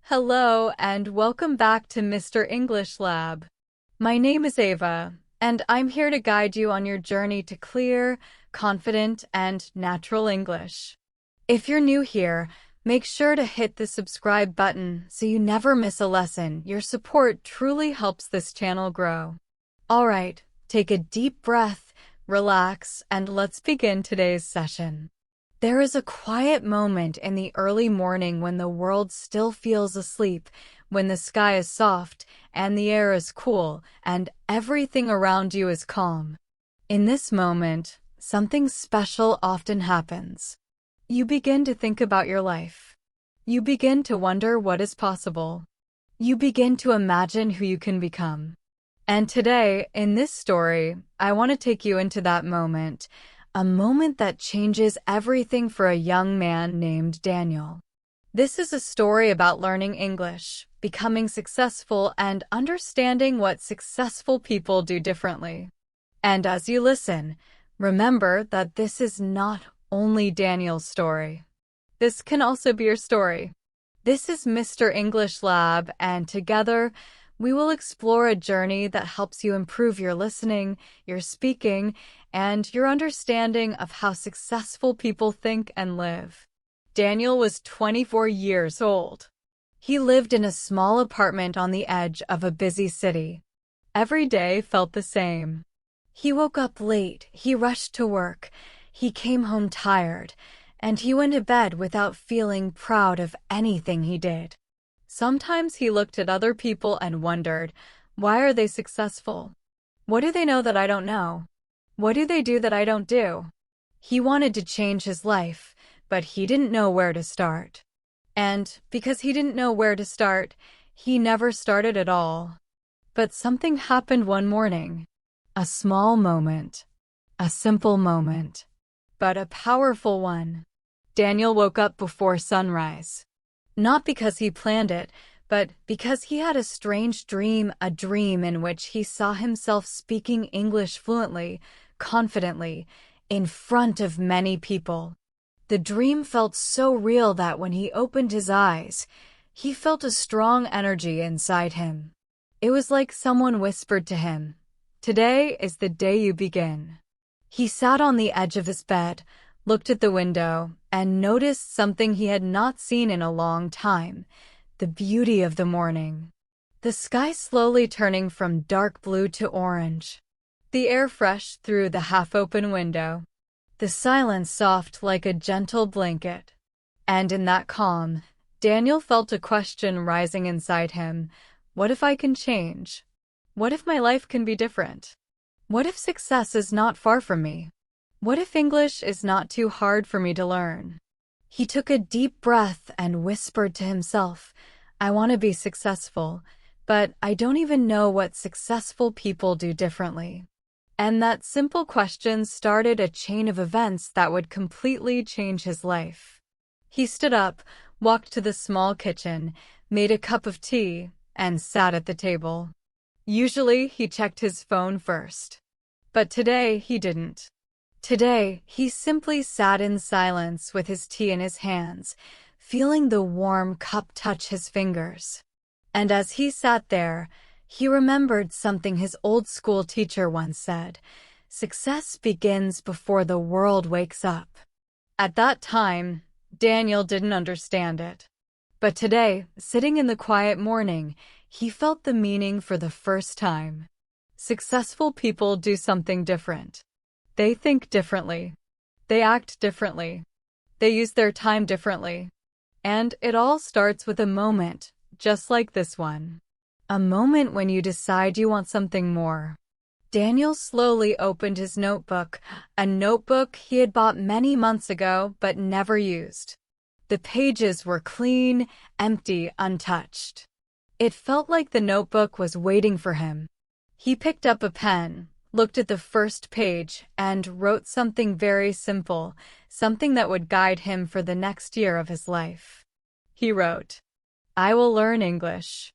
Hello and welcome back to Mr. English Lab. My name is Ava, and I'm here to guide you on your journey to clear, confident, and natural English. If you're new here, make sure to hit the subscribe button so you never miss a lesson. Your support truly helps this channel grow. Alright, take a deep breath, relax, and let's begin today's session. There is a quiet moment in the early morning when the world still feels asleep, when the sky is soft and the air is cool and everything around you is calm. In this moment, something special often happens. You begin to think about your life. You begin to wonder what is possible. You begin to imagine who you can become. And today, in this story, I want to take you into that moment. A moment that changes everything for a young man named Daniel. This is a story about learning English, becoming successful, and understanding what successful people do differently. And as you listen, remember that this is not only Daniel's story. This can also be your story. This is Mr. English Lab, and together, we will explore a journey that helps you improve your listening, your speaking, and your understanding of how successful people think and live. Daniel was 24 years old. He lived in a small apartment on the edge of a busy city. Every day felt the same. He woke up late, he rushed to work, he came home tired, and he went to bed without feeling proud of anything he did. Sometimes he looked at other people and wondered, why are they successful? What do they know that I don't know? What do they do that I don't do? He wanted to change his life, but he didn't know where to start. And because he didn't know where to start, he never started at all. But something happened one morning. A small moment. A simple moment. But a powerful one. Daniel woke up before sunrise. Not because he planned it, but because he had a strange dream, a dream in which he saw himself speaking English fluently, confidently, in front of many people. The dream felt so real that when he opened his eyes, he felt a strong energy inside him. It was like someone whispered to him, "Today is the day you begin." He sat on the edge of his bed, looked at the window, and noticed something he had not seen in a long time, the beauty of the morning. The sky slowly turning from dark blue to orange. The air fresh through the half-open window. The silence soft like a gentle blanket. And in that calm, Daniel felt a question rising inside him. What if I can change? What if my life can be different? What if success is not far from me? What if English is not too hard for me to learn? He took a deep breath and whispered to himself, I want to be successful, but I don't even know what successful people do differently. And that simple question started a chain of events that would completely change his life. He stood up, walked to the small kitchen, made a cup of tea, and sat at the table. Usually, he checked his phone first. But today, he didn't. Today, he simply sat in silence with his tea in his hands, feeling the warm cup touch his fingers. And as he sat there, he remembered something his old school teacher once said, "Success begins before the world wakes up." At that time, Daniel didn't understand it. But today, sitting in the quiet morning, he felt the meaning for the first time. Successful people do something different. They think differently. They act differently. They use their time differently. And it all starts with a moment, just like this one. A moment when you decide you want something more. Daniel slowly opened his notebook, a notebook he had bought many months ago but never used. The pages were clean, empty, untouched. It felt like the notebook was waiting for him. He picked up a pen, looked at the first page, and wrote something very simple, something that would guide him for the next year of his life. He wrote, I will learn English.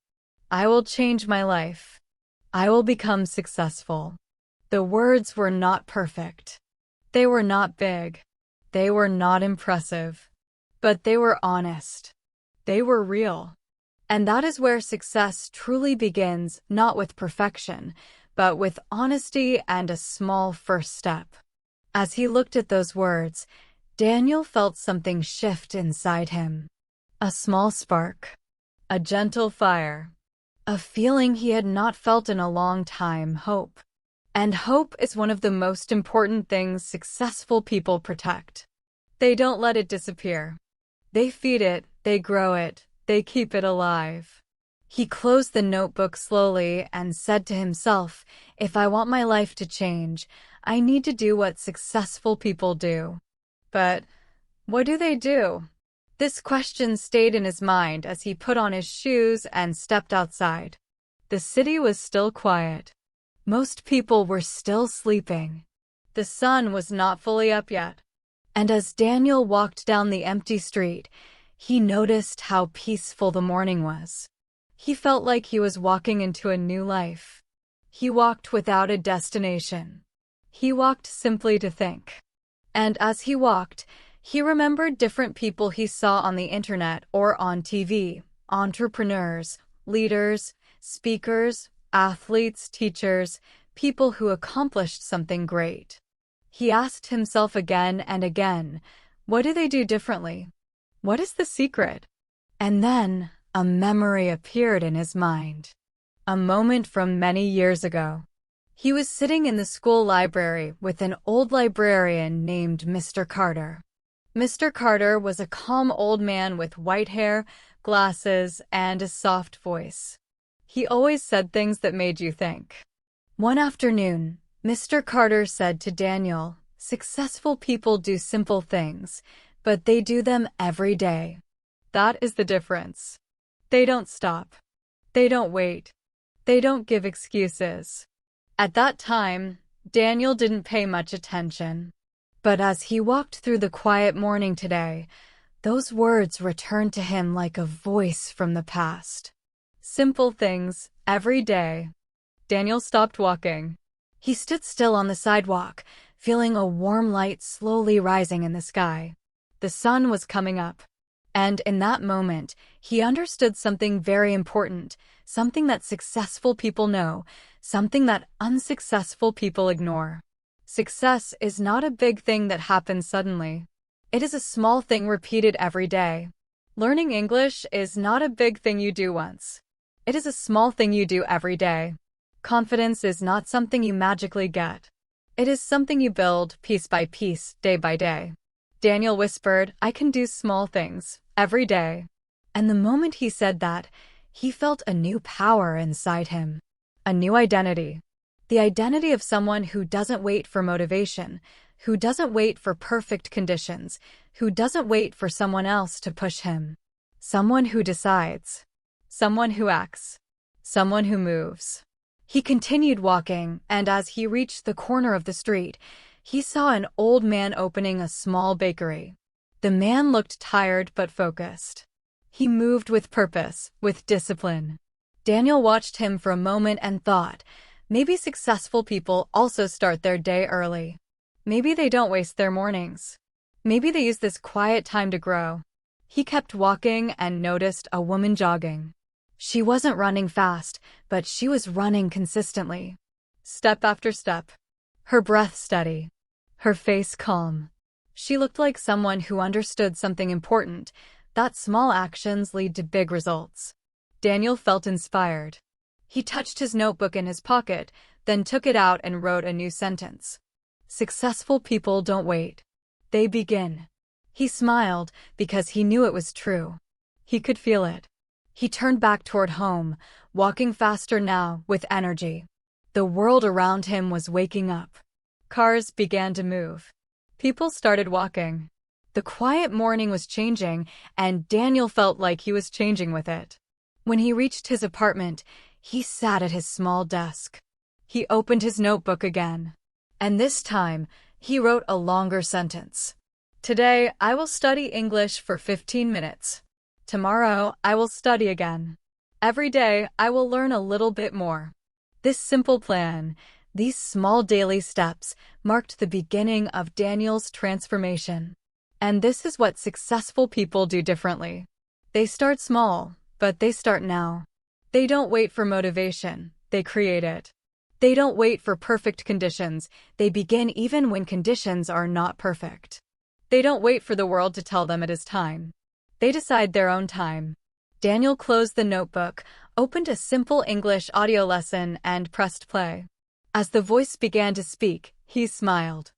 I will change my life. I will become successful. The words were not perfect. They were not big. They were not impressive. But they were honest. They were real. And that is where success truly begins, not with perfection, but with honesty and a small first step. As he looked at those words, Daniel felt something shift inside him. A small spark. A gentle fire. A feeling he had not felt in a long time, hope. And hope is one of the most important things successful people protect. They don't let it disappear. They feed it, they grow it, they keep it alive. He closed the notebook slowly and said to himself, if I want my life to change, I need to do what successful people do. But what do they do? This question stayed in his mind as he put on his shoes and stepped outside. The city was still quiet. Most people were still sleeping. The sun was not fully up yet. And as Daniel walked down the empty street, he noticed how peaceful the morning was. He felt like he was walking into a new life. He walked without a destination. He walked simply to think. And as he walked, he remembered different people he saw on the internet or on TV, entrepreneurs, leaders, speakers, athletes, teachers, people who accomplished something great. He asked himself again and again, what do they do differently? What is the secret? And then a memory appeared in his mind. A moment from many years ago. He was sitting in the school library with an old librarian named Mr. Carter. Mr. Carter was a calm old man with white hair, glasses, and a soft voice. He always said things that made you think. One afternoon, Mr. Carter said to Daniel, successful people do simple things, but they do them every day. That is the difference. They don't stop. They don't wait. They don't give excuses. At that time, Daniel didn't pay much attention. But as he walked through the quiet morning today, those words returned to him like a voice from the past. Simple things, every day. Daniel stopped walking. He stood still on the sidewalk, feeling a warm light slowly rising in the sky. The sun was coming up. And in that moment, he understood something very important, something that successful people know, something that unsuccessful people ignore. Success is not a big thing that happens suddenly. It is a small thing repeated every day. Learning English is not a big thing you do once. It is a small thing you do every day. Confidence is not something you magically get. It is something you build piece by piece, day by day. Daniel whispered, I can do small things, every day. And the moment he said that, he felt a new power inside him. A new identity. The identity of someone who doesn't wait for motivation, who doesn't wait for perfect conditions, who doesn't wait for someone else to push him. Someone who decides. Someone who acts. Someone who moves. He continued walking, and as he reached the corner of the street, he saw an old man opening a small bakery. The man looked tired but focused. He moved with purpose, with discipline. Daniel watched him for a moment and thought, maybe successful people also start their day early. Maybe they don't waste their mornings. Maybe they use this quiet time to grow. He kept walking and noticed a woman jogging. She wasn't running fast, but she was running consistently. Step after step. Her breath steady. Her face calm. She looked like someone who understood something important, that small actions lead to big results. Daniel felt inspired. He touched his notebook in his pocket, then took it out and wrote a new sentence. Successful people don't wait. They begin. He smiled because he knew it was true. He could feel it. He turned back toward home, walking faster now, with energy. The world around him was waking up. Cars began to move. People started walking. The quiet morning was changing, and Daniel felt like he was changing with it. When he reached his apartment, he sat at his small desk. He opened his notebook again. And this time, he wrote a longer sentence. Today, I will study English for 15 minutes. Tomorrow, I will study again. Every day, I will learn a little bit more. This simple plan, these small daily steps, marked the beginning of Daniel's transformation. And this is what successful people do differently. They start small, But they start now. They don't wait for motivation, they create it. They don't wait for perfect conditions, they begin even when conditions are not perfect. They don't wait for the world to tell them it is time. They decide their own time. Daniel closed the notebook, opened a simple English audio lesson, and pressed play. As the voice began to speak, he smiled.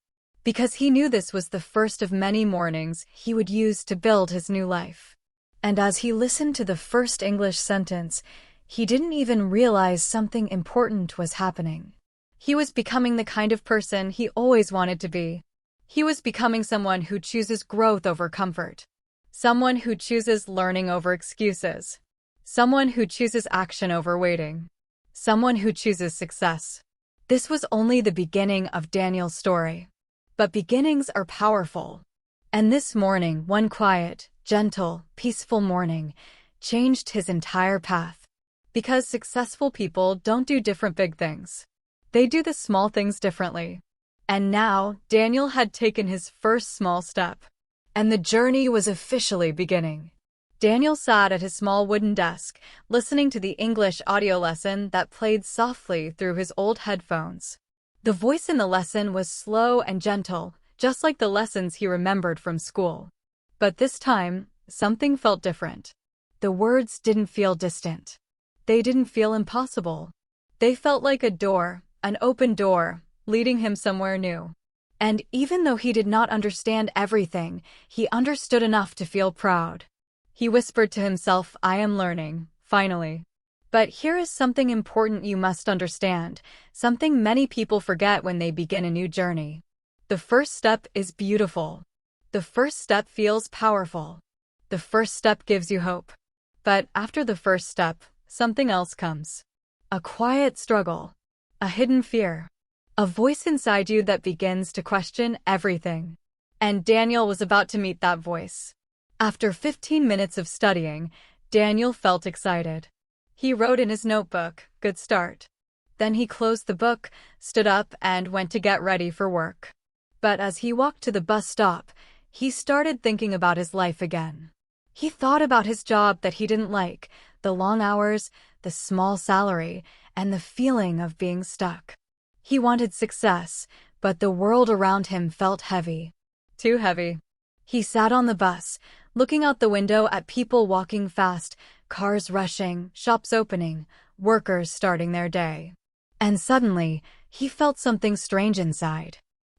Because he knew this was the first of many mornings he would use to build his new life. And as he listened to the first English sentence, he didn't even realize something important was happening. He was becoming the kind of person he always wanted to be. He was becoming someone who chooses growth over comfort. Someone who chooses learning over excuses. Someone who chooses action over waiting. Someone who chooses success. This was only the beginning of Daniel's story. But beginnings are powerful. And this morning, one quiet, gentle, peaceful morning, changed his entire path. Because successful people don't do different big things. They do the small things differently. And now, Daniel had taken his first small step. And the journey was officially beginning. Daniel sat at his small wooden desk, listening to the English audio lesson that played softly through his old headphones. The voice in the lesson was slow and gentle, just like the lessons he remembered from school. But this time, something felt different. The words didn't feel distant. They didn't feel impossible. They felt like a door, an open door, leading him somewhere new. And even though he did not understand everything, he understood enough to feel proud. He whispered to himself, I am learning, finally. But here is something important you must understand, something many people forget when they begin a new journey. The first step is beautiful. The first step feels powerful. The first step gives you hope. But after the first step, something else comes. A quiet struggle. A hidden fear. A voice inside you that begins to question everything. And Daniel was about to meet that voice. After 15 minutes of studying, Daniel felt excited. He wrote in his notebook, good start. Then he closed the book, stood up, and went to get ready for work. But as he walked to the bus stop, he started thinking about his life again. He thought about his job that he didn't like, the long hours, the small salary, and the feeling of being stuck. He wanted success, but the world around him felt heavy. Too heavy. He sat on the bus, looking out the window at people walking fast, cars rushing, shops opening, workers starting their day. And suddenly, he felt something strange inside.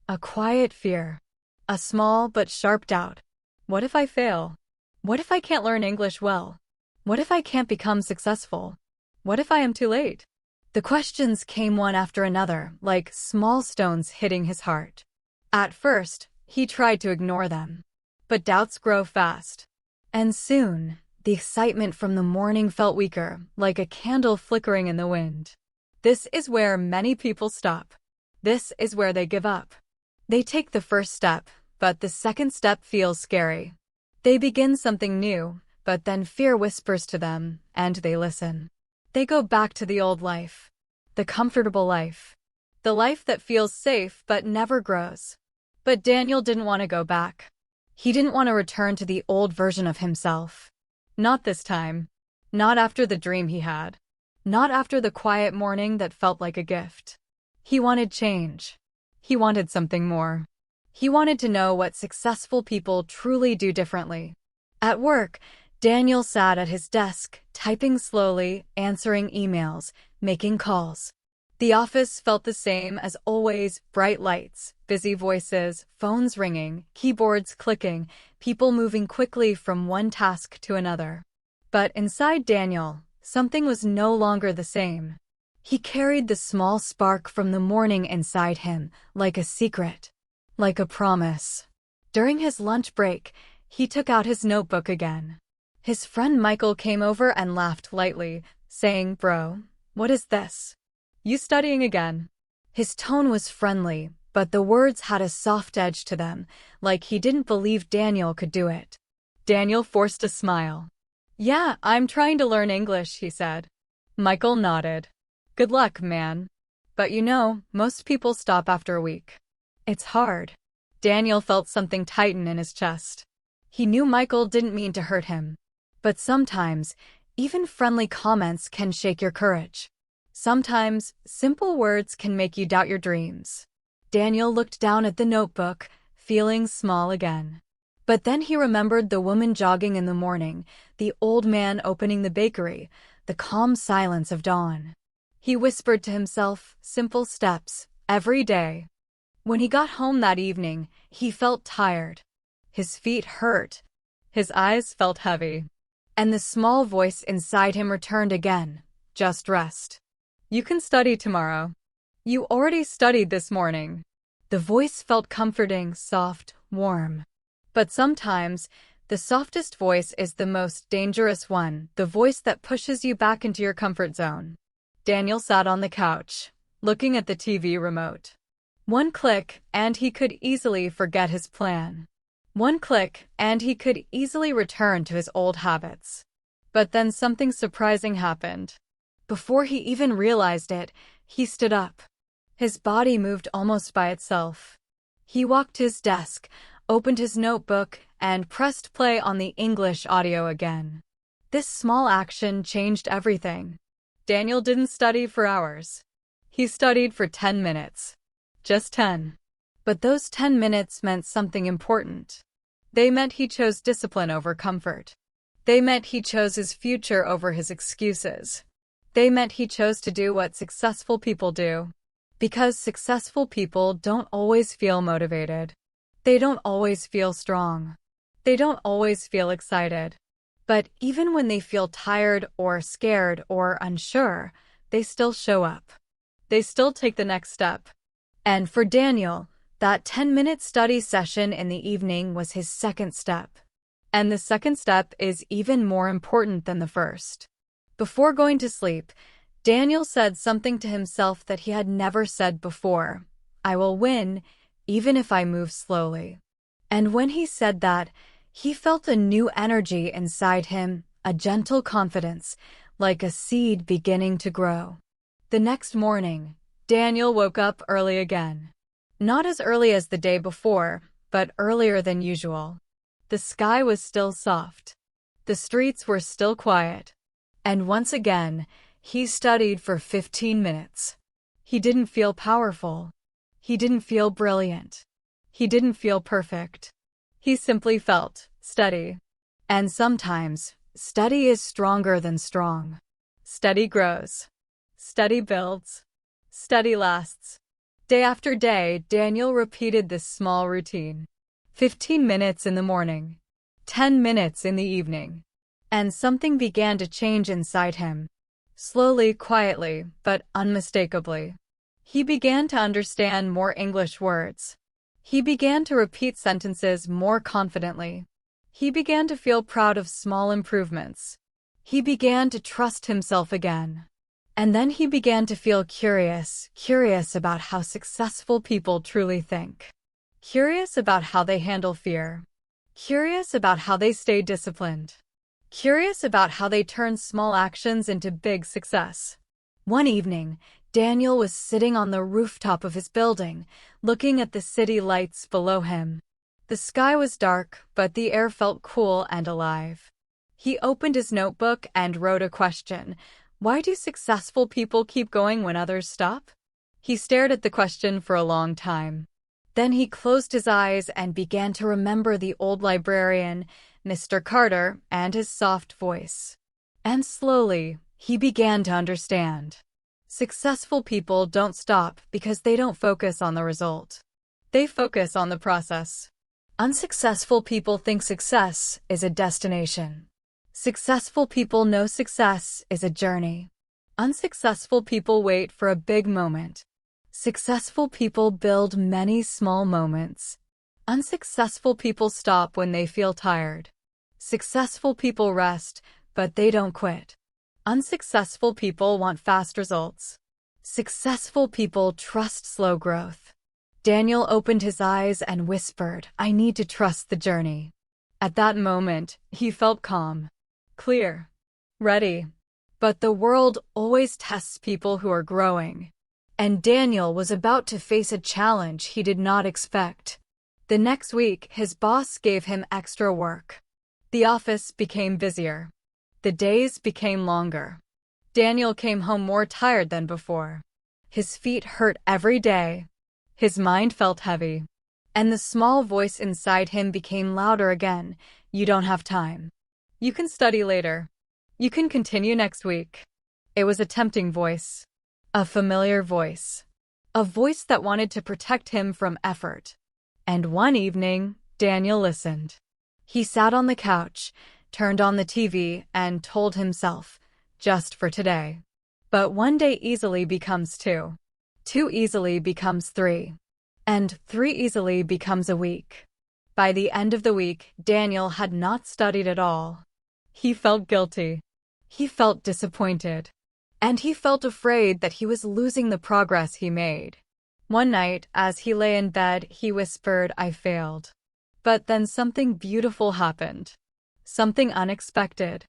A quiet fear. A small but sharp doubt. What if I fail? What if I can't learn English well? What if I can't become successful? What if I am too late? The questions came one after another, like small stones hitting his heart. At first, he tried to ignore them. But doubts grow fast. And soon, the excitement from the morning felt weaker, like a candle flickering in the wind. This is where many people stop. This is where they give up. They take the first step, but the second step feels scary. They begin something new, but then fear whispers to them, and they listen. They go back to the old life. The comfortable life. The life that feels safe but never grows. But Daniel didn't want to go back. He didn't want to return to the old version of himself. Not this time. Not after the dream he had. Not after the quiet morning that felt like a gift. He wanted change. He wanted something more. He wanted to know what successful people truly do differently. At work, Daniel sat at his desk, typing slowly, answering emails, making calls. The office felt the same as always, bright lights, busy voices, phones ringing, keyboards clicking, people moving quickly from one task to another. But inside Daniel, something was no longer the same. He carried the small spark from the morning inside him, like a secret, like a promise. During his lunch break, he took out his notebook again. His friend Michael came over and laughed lightly, saying, "Bro, what is this? You studying again?" His tone was friendly, but the words had a soft edge to them, like he didn't believe Daniel could do it. Daniel forced a smile. "Yeah, I'm trying to learn English," he said. Michael nodded. "Good luck, man. But you know, most people stop after a week. It's hard." Daniel felt something tighten in his chest. He knew Michael didn't mean to hurt him. But sometimes, Even friendly comments can shake your courage. Sometimes, simple words can make you doubt your dreams. Daniel looked down at the notebook, feeling small again. But then he remembered the woman jogging in the morning, the old man opening the bakery, the calm silence of dawn. He whispered to himself, simple steps, every day. When he got home that evening, he felt tired. His feet hurt. His eyes felt heavy. And the small voice inside him returned again. Just rest. You can study tomorrow. You already studied this morning. The voice felt comforting, soft, warm. But sometimes, the softest voice is the most dangerous one, the voice that pushes you back into your comfort zone. Daniel sat on the couch, looking at the TV remote. One click, and he could easily forget his plan. One click, and he could easily return to his old habits. But then something surprising happened. Before he even realized it, he stood up. His body moved almost by itself. He walked to his desk, opened his notebook, and pressed play on the English audio again. This small action changed everything. Daniel didn't study for hours. He studied for 10 minutes. Just 10. But those 10 minutes meant something important. They meant he chose discipline over comfort. They meant he chose his future over his excuses. They meant he chose to do what successful people do. Because successful people don't always feel motivated. They don't always feel strong. They don't always feel excited. But even when they feel tired or scared or unsure, they still show up. They still take the next step. And for Daniel, that 10-minute study session in the evening was his second step. And the second step is even more important than the first. Before going to sleep, Daniel said something to himself that he had never said before. I will win, even if I move slowly. And when he said that, he felt a new energy inside him, a gentle confidence, like a seed beginning to grow. The next morning, Daniel woke up early again. Not as early as the day before, but earlier than usual. The sky was still soft. The streets were still quiet. And once again, he studied for 15 minutes. He didn't feel powerful. He didn't feel brilliant. He didn't feel perfect. He simply felt steady. And sometimes, steady is stronger than strong. Steady grows. Steady builds. Steady lasts. Day after day, Daniel repeated this small routine. 15 minutes in the morning. 10 minutes in the evening. And something began to change inside him. Slowly, quietly, but unmistakably. He began to understand more English words. He began to repeat sentences more confidently. He began to feel proud of small improvements. He began to trust himself again. And then he began to feel curious about how successful people truly think. Curious about how they handle fear. Curious about how they stay disciplined. Curious about how they turn small actions into big success. One evening, Daniel was sitting on the rooftop of his building, looking at the city lights below him. The sky was dark, but the air felt cool and alive. He opened his notebook and wrote a question. Why do successful people keep going when others stop? He stared at the question for a long time. Then he closed his eyes and began to remember the old librarian, Mr. Carter, and his soft voice. And slowly, he began to understand. Successful people don't stop because they don't focus on the result. They focus on the process. Unsuccessful people think success is a destination. Successful people know success is a journey. Unsuccessful people wait for a big moment. Successful people build many small moments. Unsuccessful people stop when they feel tired. Successful people rest, but they don't quit. Unsuccessful people want fast results. Successful people trust slow growth. Daniel opened his eyes and whispered, I need to trust the journey. At that moment, he felt calm, clear, ready. But the world always tests people who are growing. And Daniel was about to face a challenge he did not expect. The next week, his boss gave him extra work. The office became busier. The days became longer. Daniel came home more tired than before. His feet hurt every day. His mind felt heavy. And the small voice inside him became louder again. You don't have time. You can study later. You can continue next week. It was a tempting voice. A familiar voice. A voice that wanted to protect him from effort. And one evening, Daniel listened. He sat on the couch, turned on the TV, and told himself, just for today. But one day easily becomes two. Two easily becomes three. And three easily becomes a week. By the end of the week, Daniel had not studied at all. He felt guilty. He felt disappointed. And he felt afraid that he was losing the progress he made. One night, as he lay in bed, he whispered, I failed. But then something beautiful happened. Something unexpected.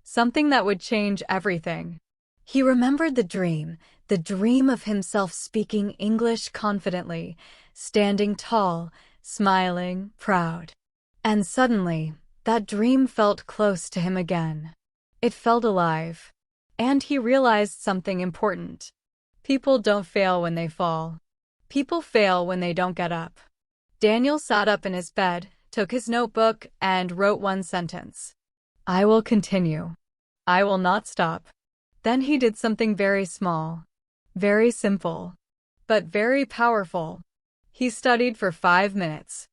Something that would change everything. He remembered the dream of himself speaking English confidently, standing tall, smiling, proud. And suddenly, that dream felt close to him again. It felt alive. And he realized something important. People don't fail when they fall. People fail when they don't get up. Daniel sat up in his bed, took his notebook, and wrote one sentence. I will continue. I will not stop. Then he did something very small, very simple, but very powerful. He studied for 5 minutes.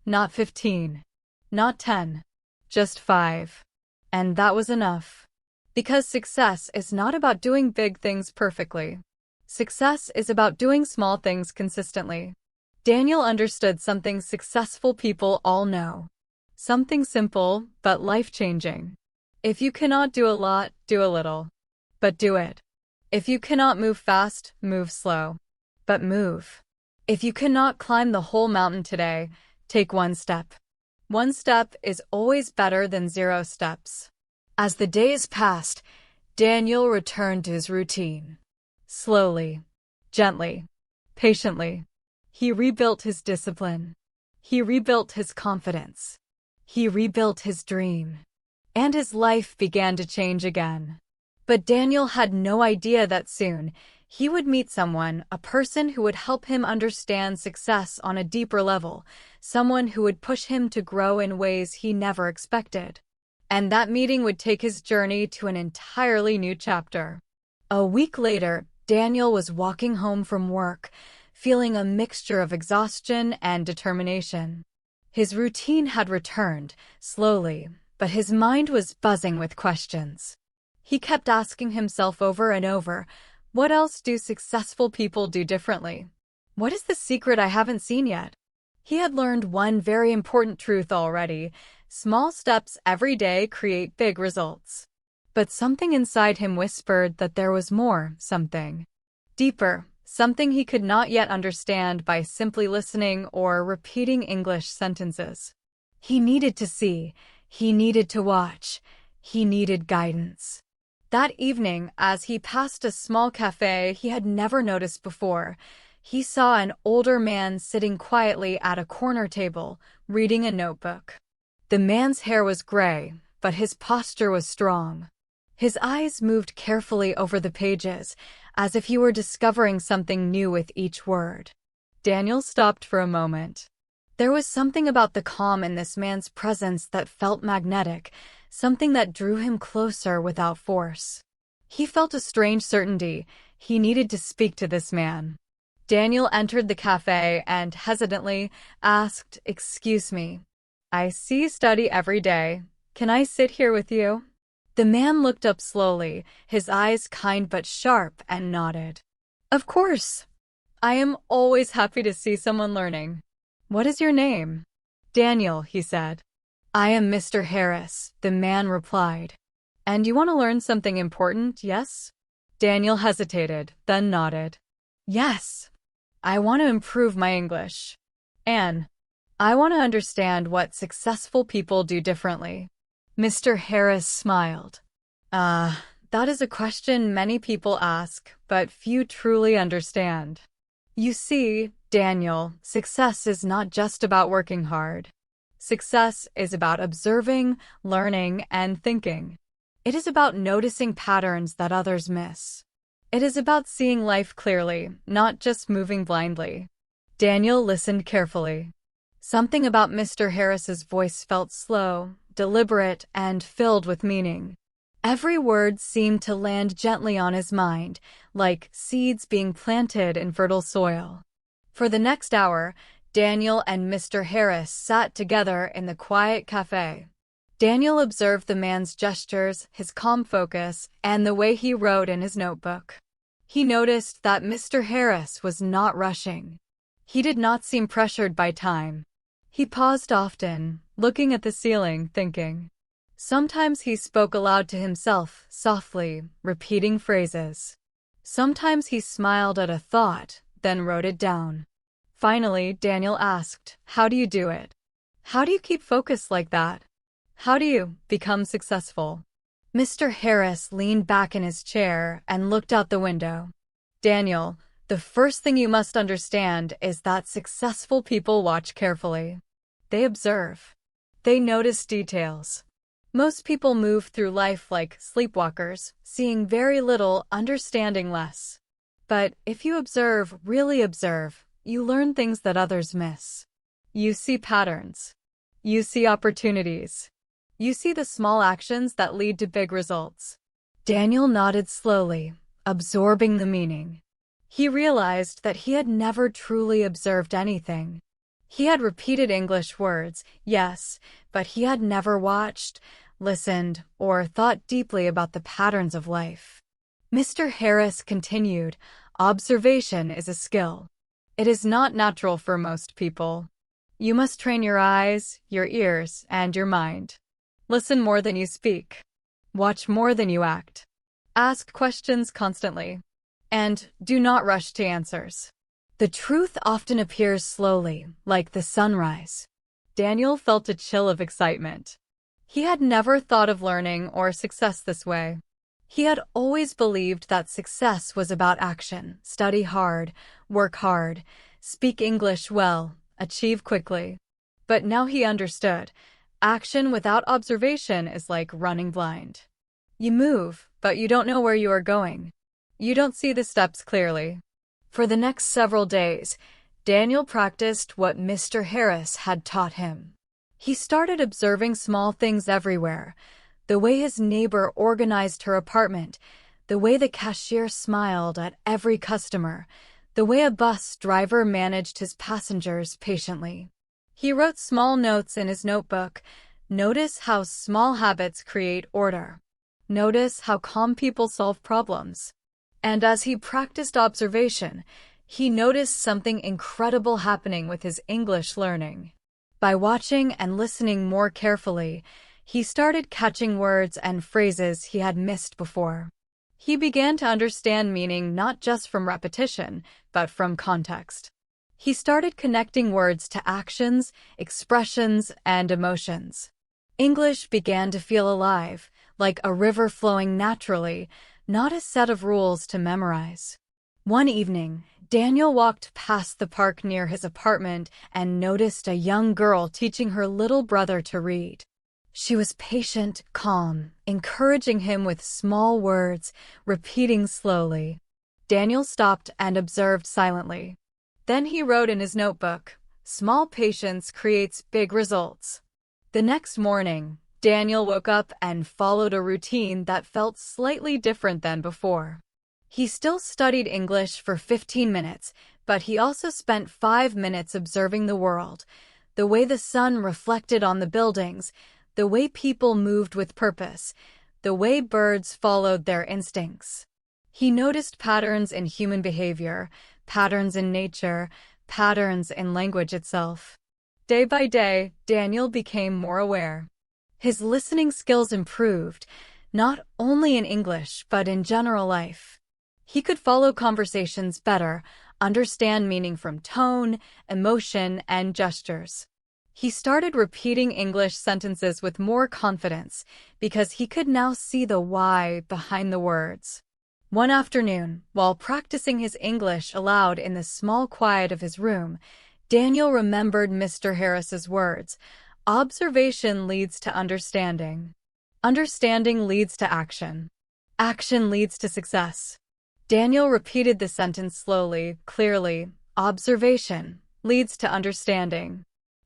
Not 15. Not 10. Just 5. And that was enough. Because success is not about doing big things perfectly. Success is about doing small things consistently. Daniel understood something successful people all know. Something simple, but life-changing. If you cannot do a lot, do a little. But do it. If you cannot move fast, move slow. But move. If you cannot climb the whole mountain today, take one step. One step is always better than 0 steps. As the days passed, Daniel returned to his routine. Slowly, gently, patiently. He rebuilt his discipline. He rebuilt his confidence. He rebuilt his dream. And his life began to change again. But Daniel had no idea that soon he would meet someone, a person who would help him understand success on a deeper level, someone who would push him to grow in ways he never expected. And that meeting would take his journey to an entirely new chapter. A week later, Daniel was walking home from work, feeling a mixture of exhaustion and determination. His routine had returned, slowly, but his mind was buzzing with questions. He kept asking himself over and over, what else do successful people do differently? What is the secret I haven't seen yet? He had learned one very important truth already. Small steps every day create big results. But something inside him whispered that there was more, something deeper, something he could not yet understand by simply listening or repeating English sentences. He needed to see, he needed to watch, he needed guidance. That evening, as he passed a small cafe he had never noticed before, he saw an older man sitting quietly at a corner table, reading a notebook. The man's hair was gray, but his posture was strong. His eyes moved carefully over the pages, as if he were discovering something new with each word. Daniel stopped for a moment. There was something about the calm in this man's presence that felt magnetic, something that drew him closer without force. He felt a strange certainty. He needed to speak to this man. Daniel entered the cafe and hesitantly asked, "Excuse me. I see you study every day. Can I sit here with you?" The man looked up slowly, his eyes kind but sharp, and nodded. "Of course. I am always happy to see someone learning. What is your name?" "Daniel," he said. "I am Mr. Harris," the man replied. "And you want to learn something important, yes?" Daniel hesitated, then nodded. "Yes. I want to improve my English. And I want to understand what successful people do differently." Mr. Harris smiled. That is a question many people ask, but few truly understand. You see, Daniel, success is not just about working hard. Success is about observing, learning, and thinking. It is about noticing patterns that others miss. It is about seeing life clearly, not just moving blindly. Daniel listened carefully. Something about Mr. Harris's voice felt slow, deliberate, and filled with meaning. Every word seemed to land gently on his mind, like seeds being planted in fertile soil. For the next hour, Daniel and Mr. Harris sat together in the quiet cafe. Daniel observed the man's gestures, his calm focus, and the way he wrote in his notebook. He noticed that Mr. Harris was not rushing. He did not seem pressured by time. He paused often, looking at the ceiling, thinking. Sometimes he spoke aloud to himself, softly, repeating phrases. Sometimes he smiled at a thought, then wrote it down. Finally, Daniel asked, "How do you do it? How do you keep focused like that? How do you become successful?" Mr. Harris leaned back in his chair and looked out the window. "Daniel, the first thing you must understand is that successful people watch carefully. They observe. They notice details. Most people move through life like sleepwalkers, seeing very little, understanding less. But if you observe, really observe, you learn things that others miss. You see patterns. You see opportunities. You see the small actions that lead to big results." Daniel nodded slowly, absorbing the meaning. He realized that he had never truly observed anything. He had repeated English words, yes, but he had never watched, listened, or thought deeply about the patterns of life. Mr. Harris continued, "Observation is a skill. It is not natural for most people. You must train your eyes, your ears, and your mind. Listen more than you speak. Watch more than you act. Ask questions constantly. And do not rush to answers. The truth often appears slowly, like the sunrise." Daniel felt a chill of excitement. He had never thought of learning or success this way. He had always believed that success was about action, study hard, work hard, speak English well, achieve quickly. But now he understood. Action without observation is like running blind. You move, but you don't know where you are going. You don't see the steps clearly. For the next several days, Daniel practiced what Mr. Harris had taught him. He started observing small things everywhere: the way his neighbor organized her apartment, the way the cashier smiled at every customer, the way a bus driver managed his passengers patiently. He wrote small notes in his notebook. Notice how small habits create order. Notice how calm people solve problems. And as he practiced observation, he noticed something incredible happening with his English learning. By watching and listening more carefully, he started catching words and phrases he had missed before. He began to understand meaning not just from repetition, but from context. He started connecting words to actions, expressions, and emotions. English began to feel alive, like a river flowing naturally, not a set of rules to memorize. One evening, Daniel walked past the park near his apartment and noticed a young girl teaching her little brother to read. She was patient, calm, encouraging him with small words, repeating slowly. Daniel stopped and observed silently. Then he wrote in his notebook, "Small patience creates big results." The next morning, Daniel woke up and followed a routine that felt slightly different than before. He still studied English for 15 minutes, but he also spent 5 minutes observing the world, the way the sun reflected on the buildings, the way people moved with purpose, the way birds followed their instincts. He noticed patterns in human behavior, patterns in nature, patterns in language itself. Day by day, Daniel became more aware. His listening skills improved, not only in English but in general life. He could follow conversations better, understand meaning from tone, emotion, and gestures. He started repeating English sentences with more confidence because he could now see the why behind the words. One afternoon, while practicing his English aloud in the small quiet of his room, Daniel remembered Mr. Harris's words, "Observation leads to understanding." Understanding leads to action. Action leads to success. Daniel repeated the sentence slowly, clearly. Observation leads to understanding.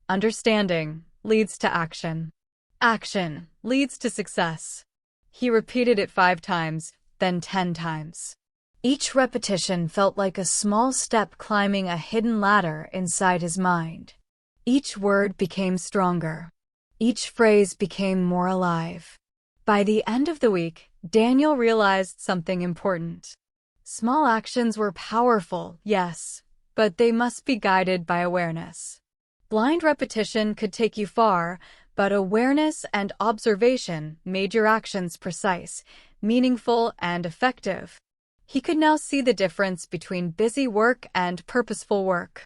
Understanding leads to action. Action leads to success. He repeated it 5 times, then 10 times. Each repetition felt like a small step climbing a hidden ladder inside his mind. Each word became stronger. Each phrase became more alive. By the end of the week, Daniel realized something important. Small actions were powerful, yes, but they must be guided by awareness. Blind repetition could take you far, but awareness and observation made your actions precise, meaningful, and effective. He could now see the difference between busy work and purposeful work.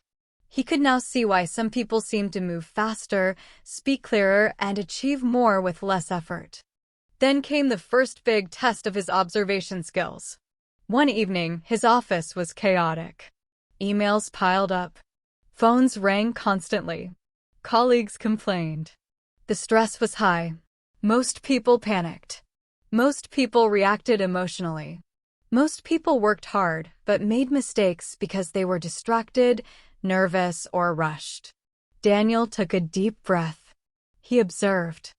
He could now see why some people seem to move faster, speak clearer, and achieve more with less effort. Then came the first big test of his observation skills. One evening, his office was chaotic. Emails piled up. Phones rang constantly. Colleagues complained. The stress was high. Most people panicked. Most people reacted emotionally. Most people worked hard, but made mistakes because they were distracted, nervous, or rushed. Daniel took a deep breath. He observed.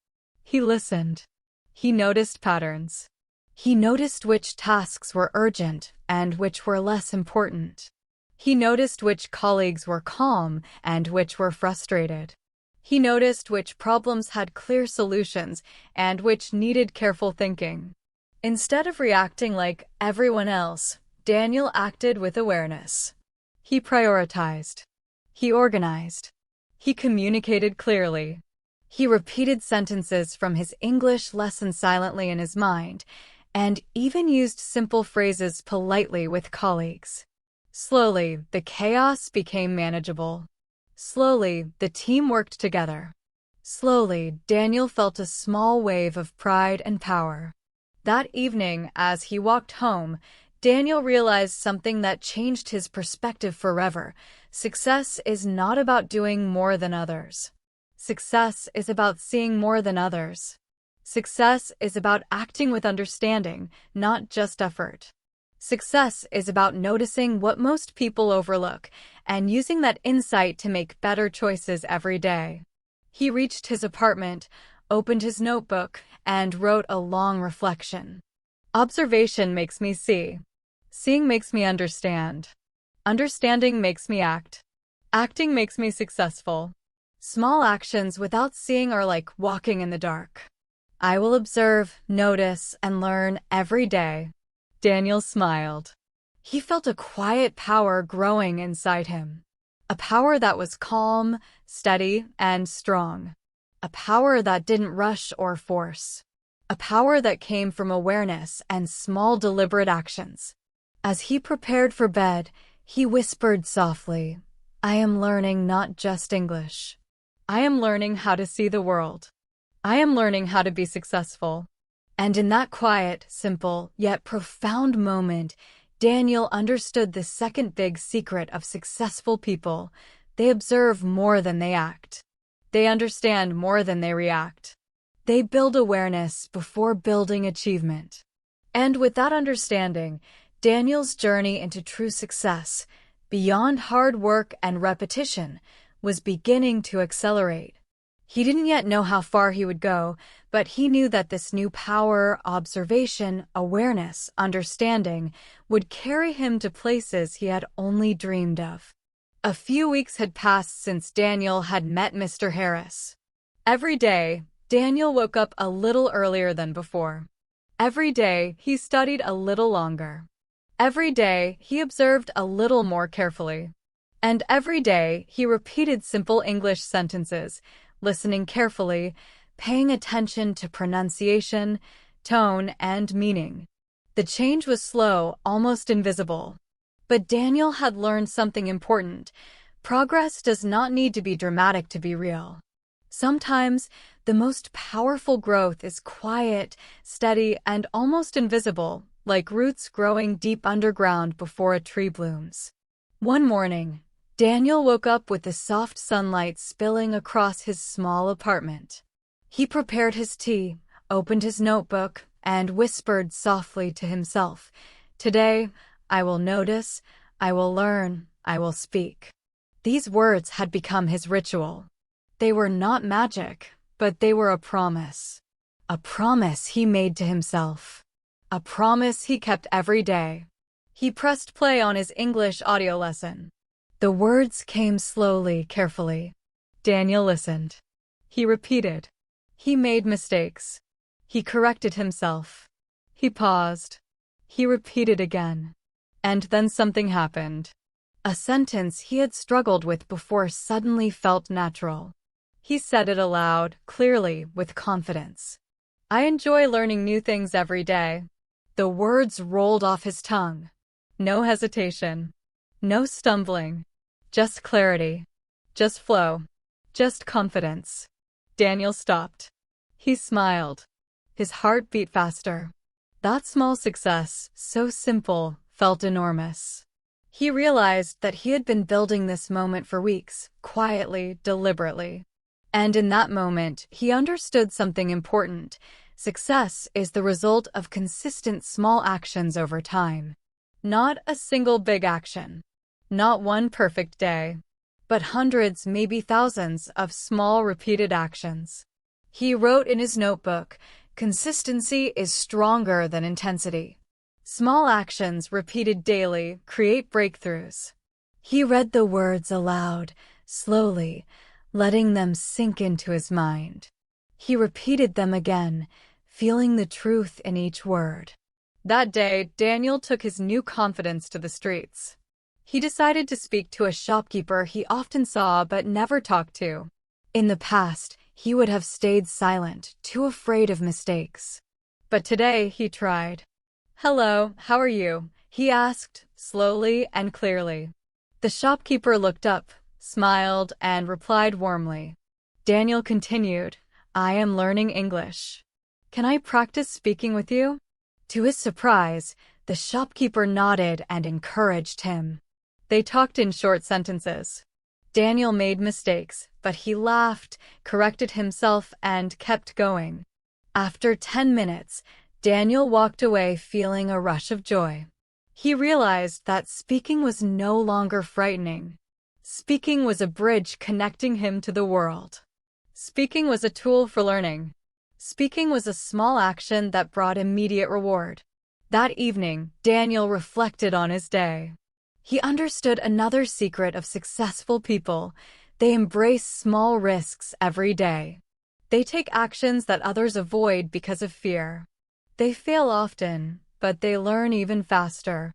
He listened. He noticed patterns. He noticed which tasks were urgent and which were less important. He noticed which colleagues were calm and which were frustrated. He noticed which problems had clear solutions and which needed careful thinking. Instead of reacting like everyone else, Daniel acted with awareness. He prioritized. He organized. He communicated clearly. He repeated sentences from his English lesson silently in his mind, and even used simple phrases politely with colleagues. Slowly, the chaos became manageable. Slowly, the team worked together. Slowly, Daniel felt a small wave of pride and power. That evening, as he walked home, Daniel realized something that changed his perspective forever. Success is not about doing more than others. Success is about seeing more than others. Success is about acting with understanding, not just effort. Success is about noticing what most people overlook and using that insight to make better choices every day. He reached his apartment, opened his notebook, and wrote a long reflection. Observation makes me see. Seeing makes me understand. Understanding makes me act. Acting makes me successful. Small actions without seeing are like walking in the dark. I will observe, notice, and learn every day. Daniel smiled. He felt a quiet power growing inside him. A power that was calm, steady, and strong. A power that didn't rush or force. A power that came from awareness and small deliberate actions. As he prepared for bed, he whispered softly, "I am learning not just English. I am learning how to see the world. I am learning how to be successful." And in that quiet, simple, yet profound moment, Daniel understood the second big secret of successful people. They observe more than they act. They understand more than they react. They build awareness before building achievement. And with that understanding, Daniel's journey into true success, beyond hard work and repetition, was beginning to accelerate. He didn't yet know how far he would go, but he knew that this new power, observation, awareness, understanding, would carry him to places he had only dreamed of. A few weeks had passed since Daniel had met Mr. Harris. Every day, Daniel woke up a little earlier than before. Every day, he studied a little longer. Every day, he observed a little more carefully. And every day, he repeated simple English sentences, listening carefully, paying attention to pronunciation, tone, and meaning. The change was slow, almost invisible. But Daniel had learned something important. Progress does not need to be dramatic to be real. Sometimes, the most powerful growth is quiet, steady, and almost invisible, like roots growing deep underground before a tree blooms. One morning, Daniel woke up with the soft sunlight spilling across his small apartment. He prepared his tea, opened his notebook, and whispered softly to himself, "Today, I will notice, I will learn, I will speak." These words had become his ritual. They were not magic, but they were a promise. A promise he made to himself. A promise he kept every day. He pressed play on his English audio lesson. The words came slowly, carefully. Daniel listened. He repeated. He made mistakes. He corrected himself. He paused. He repeated again. And then something happened. A sentence he had struggled with before suddenly felt natural. He said it aloud, clearly, with confidence. "I enjoy learning new things every day." The words rolled off his tongue. No hesitation. No stumbling. Just clarity. Just flow. Just confidence. Daniel stopped. He smiled. His heart beat faster. That small success, so simple, felt enormous. He realized that he had been building this moment for weeks, quietly, deliberately. And in that moment, he understood something important. Success is the result of consistent small actions over time. Not a single big action. Not one perfect day. But hundreds, maybe thousands, of small repeated actions. He wrote in his notebook, "Consistency is stronger than intensity." Small actions repeated daily create breakthroughs. He read the words aloud, slowly, letting them sink into his mind. He repeated them again, feeling the truth in each word. That day, Daniel took his new confidence to the streets. He decided to speak to a shopkeeper he often saw but never talked to. In the past, he would have stayed silent, too afraid of mistakes. But today, he tried. "Hello, how are you?" he asked, slowly and clearly. The shopkeeper looked up, smiled, and replied warmly. Daniel continued, "I am learning English. Can I practice speaking with you?" To his surprise, the shopkeeper nodded and encouraged him. They talked in short sentences. Daniel made mistakes, but he laughed, corrected himself, and kept going. After 10 minutes, Daniel walked away feeling a rush of joy. He realized that speaking was no longer frightening. Speaking was a bridge connecting him to the world. Speaking was a tool for learning. Speaking was a small action that brought immediate reward. That evening, Daniel reflected on his day. He understood another secret of successful people. They embrace small risks every day. They take actions that others avoid because of fear. They fail often, but they learn even faster.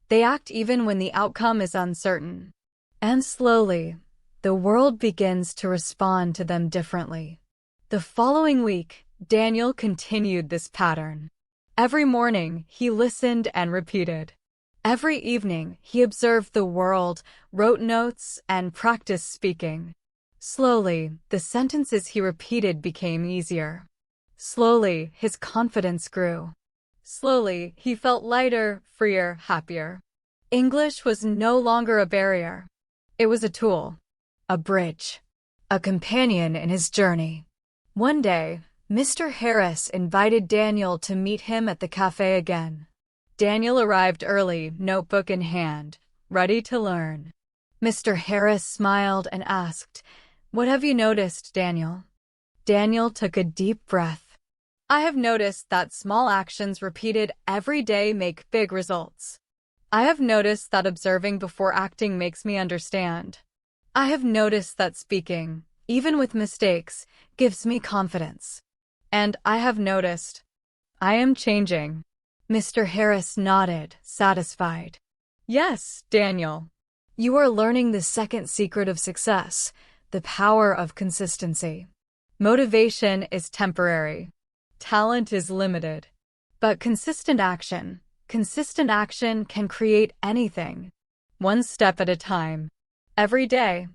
They act even when the outcome is uncertain. And slowly, the world begins to respond to them differently. The following week, Daniel continued this pattern. Every morning, he listened and repeated. Every evening, he observed the world, wrote notes, and practiced speaking. Slowly, the sentences he repeated became easier. Slowly, his confidence grew. Slowly, he felt lighter, freer, happier. English was no longer a barrier. It was a tool, a bridge, a companion in his journey. One day, Mr. Harris invited Daniel to meet him at the cafe again. Daniel arrived early, notebook in hand, ready to learn. Mr. Harris smiled and asked, "What have you noticed, Daniel?" Daniel took a deep breath. "I have noticed that small actions repeated every day make big results. I have noticed that observing before acting makes me understand. I have noticed that speaking, even with mistakes, gives me confidence. And I have noticed I am changing." Mr. Harris nodded, satisfied. "Yes, Daniel. You are learning the second secret of success, the power of consistency. Motivation is temporary. Talent is limited. But consistent action can create anything. One step at a time. Every day.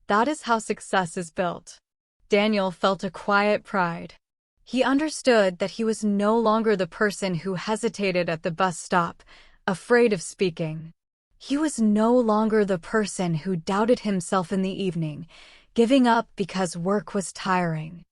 That is how success is built." Daniel felt a quiet pride. He understood that he was no longer the person who hesitated at the bus stop, afraid of speaking. He was no longer the person who doubted himself in the evening, giving up because work was tiring.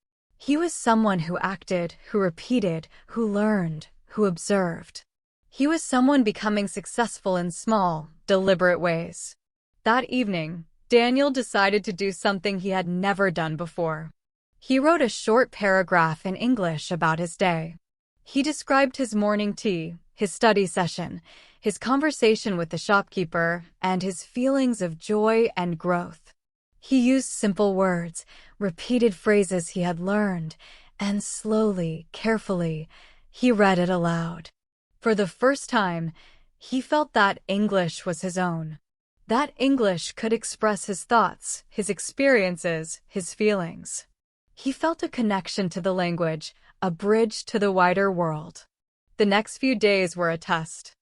He was someone who acted, who repeated, who learned, who observed. He was someone becoming successful in small, deliberate ways. That evening, Daniel decided to do something he had never done before. He wrote a short paragraph in English about his day. He described his morning tea, his study session, his conversation with the shopkeeper, and his feelings of joy and growth. He used simple words, repeated phrases he had learned, and slowly, carefully, he read it aloud. For the first time, he felt that English was his own. That English could express his thoughts, his experiences, his feelings. He felt a connection to the language, a bridge to the wider world. The next few days were a test.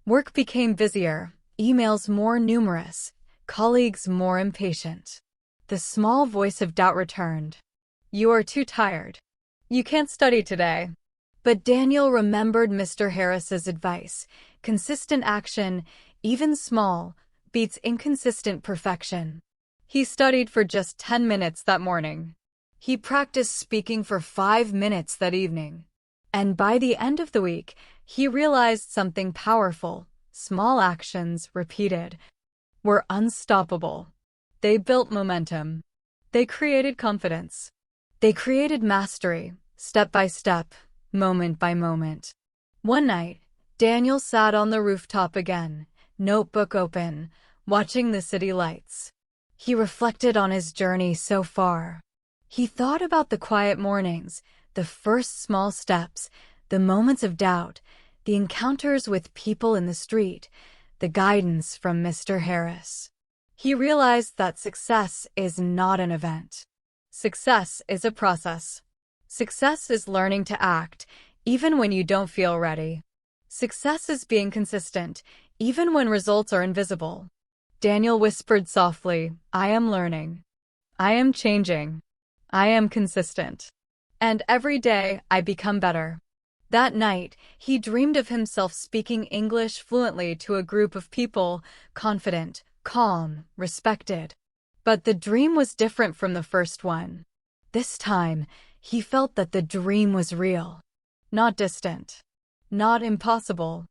Work became busier, emails more numerous, colleagues more impatient. The small voice of doubt returned. "You are too tired. You can't study today." But Daniel remembered Mr. Harris's advice. Consistent action, even small, beats inconsistent perfection. He studied for just 10 minutes that morning. He practiced speaking for 5 minutes that evening. And by the end of the week, he realized something powerful. Small actions, repeated, were unstoppable. They built momentum. They created confidence. They created mastery, step by step, moment by moment. One night, Daniel sat on the rooftop again, notebook open, watching the city lights. He reflected on his journey so far. He thought about the quiet mornings, the first small steps, the moments of doubt, the encounters with people in the street, the guidance from Mr. Harris. He realized that success is not an event. Success is a process. Success is learning to act, even when you don't feel ready. Success is being consistent, even when results are invisible. Daniel whispered softly, "I am learning. I am changing. I am consistent. And every day I become better." That night, he dreamed of himself speaking English fluently to a group of people, confident, calm, respected. But the dream was different from the first one. This time, he felt that the dream was real. Not distant. Not impossible.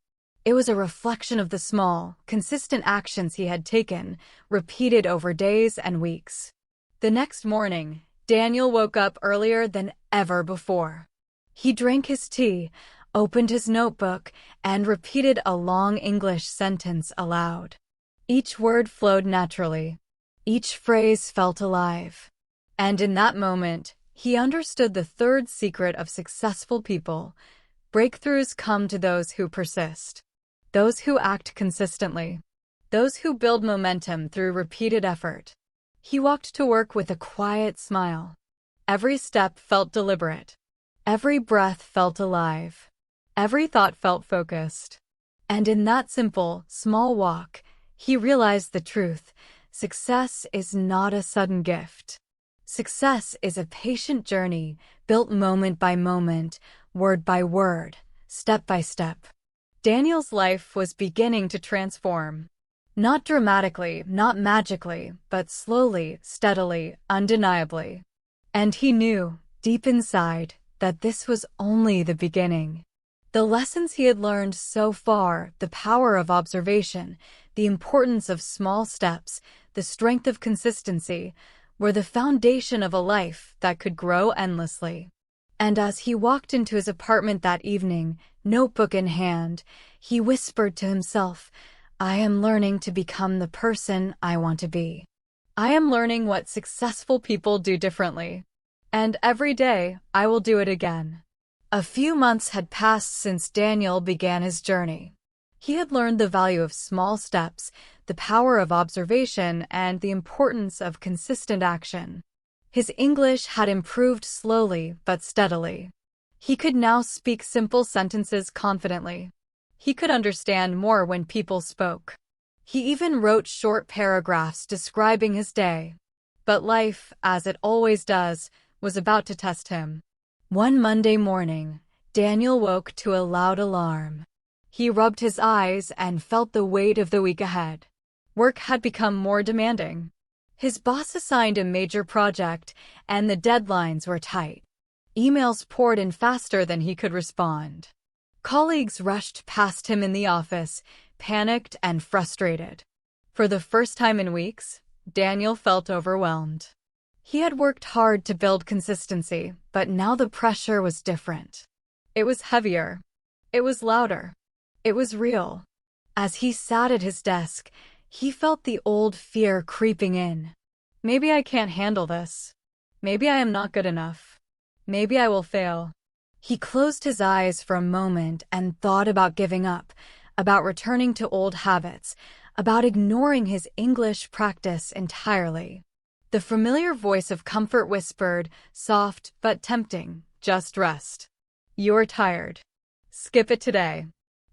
It was a reflection of the small, consistent actions he had taken, repeated over days and weeks. The next morning, Daniel woke up earlier than ever before. He drank his tea, opened his notebook, and repeated a long English sentence aloud. Each word flowed naturally. Each phrase felt alive. And in that moment, he understood the third secret of successful people. Breakthroughs come to those who persist. Those who act consistently. Those who build momentum through repeated effort. He walked to work with a quiet smile. Every step felt deliberate. Every breath felt alive. Every thought felt focused. And in that simple, small walk, he realized the truth. Success is not a sudden gift. Success is a patient journey, built moment by moment, word by word, step by step. Daniel's life was beginning to transform. Not dramatically, not magically, but slowly, steadily, undeniably. And he knew, deep inside, that this was only the beginning. The lessons he had learned so far, the power of observation, the importance of small steps, the strength of consistency, were the foundation of a life that could grow endlessly. And as he walked into his apartment that evening, notebook in hand, he whispered to himself, "I am learning to become the person I want to be. I am learning what successful people do differently. And every day, I will do it again." A few months had passed since Daniel began his journey. He had learned the value of small steps, the power of observation, and the importance of consistent action. His English had improved slowly but steadily. He could now speak simple sentences confidently. He could understand more when people spoke. He even wrote short paragraphs describing his day. But life, as it always does, was about to test him. One Monday morning, Daniel woke to a loud alarm. He rubbed his eyes and felt the weight of the week ahead. Work had become more demanding. His boss assigned a major project, and the deadlines were tight. Emails poured in faster than he could respond. Colleagues rushed past him in the office, panicked and frustrated. For the first time in weeks, Daniel felt overwhelmed. He had worked hard to build consistency, but now the pressure was different. It was heavier. It was louder. It was real. As he sat at his desk, he felt the old fear creeping in. Maybe I can't handle this. Maybe I am not good enough. Maybe I will fail. He closed his eyes for a moment and thought about giving up, about returning to old habits, about ignoring his English practice entirely. The familiar voice of comfort whispered, soft but tempting, just rest. You're tired. Skip it today.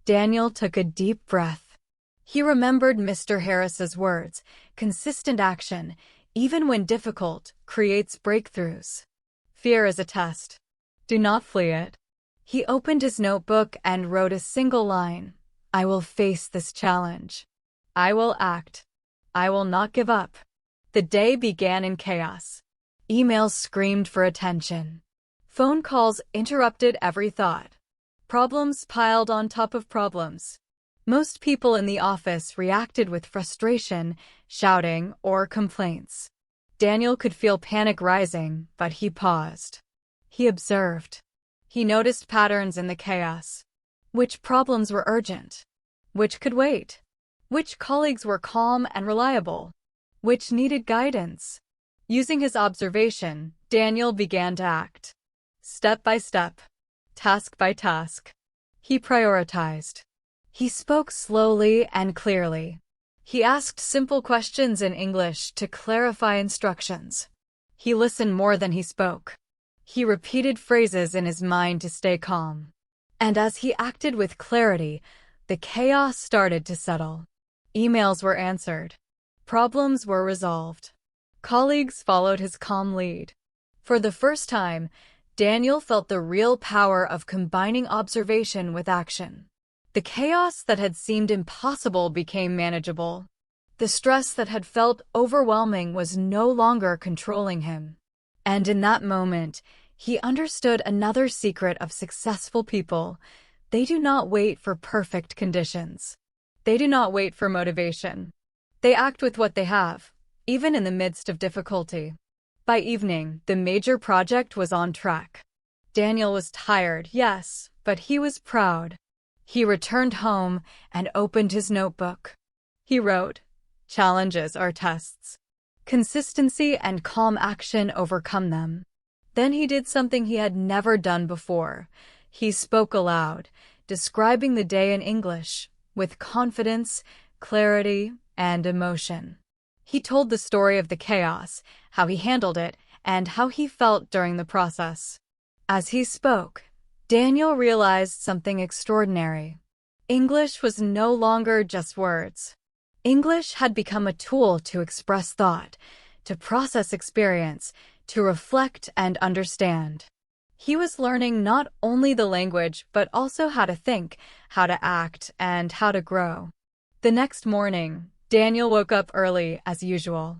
Daniel took a deep breath. He remembered Mr. Harris's words, consistent action, even when difficult, creates breakthroughs. Fear is a test. Do not flee it. He opened his notebook and wrote a single line. I will face this challenge. I will act. I will not give up. The day began in chaos. Emails screamed for attention. Phone calls interrupted every thought. Problems piled on top of problems. Most people in the office reacted with frustration, shouting, or complaints. Daniel could feel panic rising, but he paused. He observed. He noticed patterns in the chaos. Which problems were urgent? Which could wait? Which colleagues were calm and reliable? Which needed guidance? Using his observation, Daniel began to act. Step by step. Task by task. He prioritized. He spoke slowly and clearly. He asked simple questions in English to clarify instructions. He listened more than he spoke. He repeated phrases in his mind to stay calm. And as he acted with clarity, the chaos started to settle. Emails were answered. Problems were resolved. Colleagues followed his calm lead. For the first time, Daniel felt the real power of combining observation with action. The chaos that had seemed impossible became manageable. The stress that had felt overwhelming was no longer controlling him. And in that moment, he understood another secret of successful people. They do not wait for perfect conditions. They do not wait for motivation. They act with what they have, even in the midst of difficulty. By evening, the major project was on track. Daniel was tired, yes, but he was proud. He returned home and opened his notebook. He wrote, "Challenges are tests. Consistency and calm action overcome them." Then he did something he had never done before. He spoke aloud, describing the day in English, with confidence, clarity, and emotion. He told the story of the chaos, how he handled it, and how he felt during the process. As he spoke, Daniel realized something extraordinary. English was no longer just words. English had become a tool to express thought, to process experience, to reflect and understand. He was learning not only the language, but also how to think, how to act, and how to grow. The next morning, Daniel woke up early as usual.